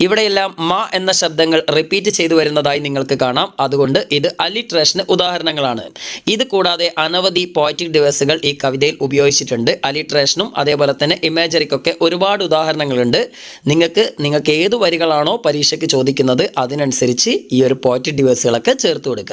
ഇവിടെയെല്ലാം മ എന്ന ശബ്ദങ്ങൾ റിപ്പീറ്റ് ചെയ്തു വരുന്നതായി നിങ്ങൾക്ക് കാണാം. അതുകൊണ്ട് ഇത് അലിട്രേഷന് ഉദാഹരണങ്ങളാണ്. ഇത് കൂടാതെ അനവധി പോയറ്റിക് ഡിവൈസുകൾ ഈ കവിതയിൽ ഉപയോഗിച്ചിട്ടുണ്ട്. അലിട്രേഷനും അതേപോലെ തന്നെ ഇമേജറിക്കൊക്കെ ഒരുപാട് ഉദാഹരണങ്ങളുണ്ട്. നിങ്ങൾക്ക് ഏത് വരികളാണോ പരീക്ഷയ്ക്ക് ചോദിക്കുന്നത് അതിനനുസരിച്ച് ഈ ഒരു പോയറ്റിക് ഡിവൈസുകളൊക്കെ ചേർത്ത് കൊടുക്കുക.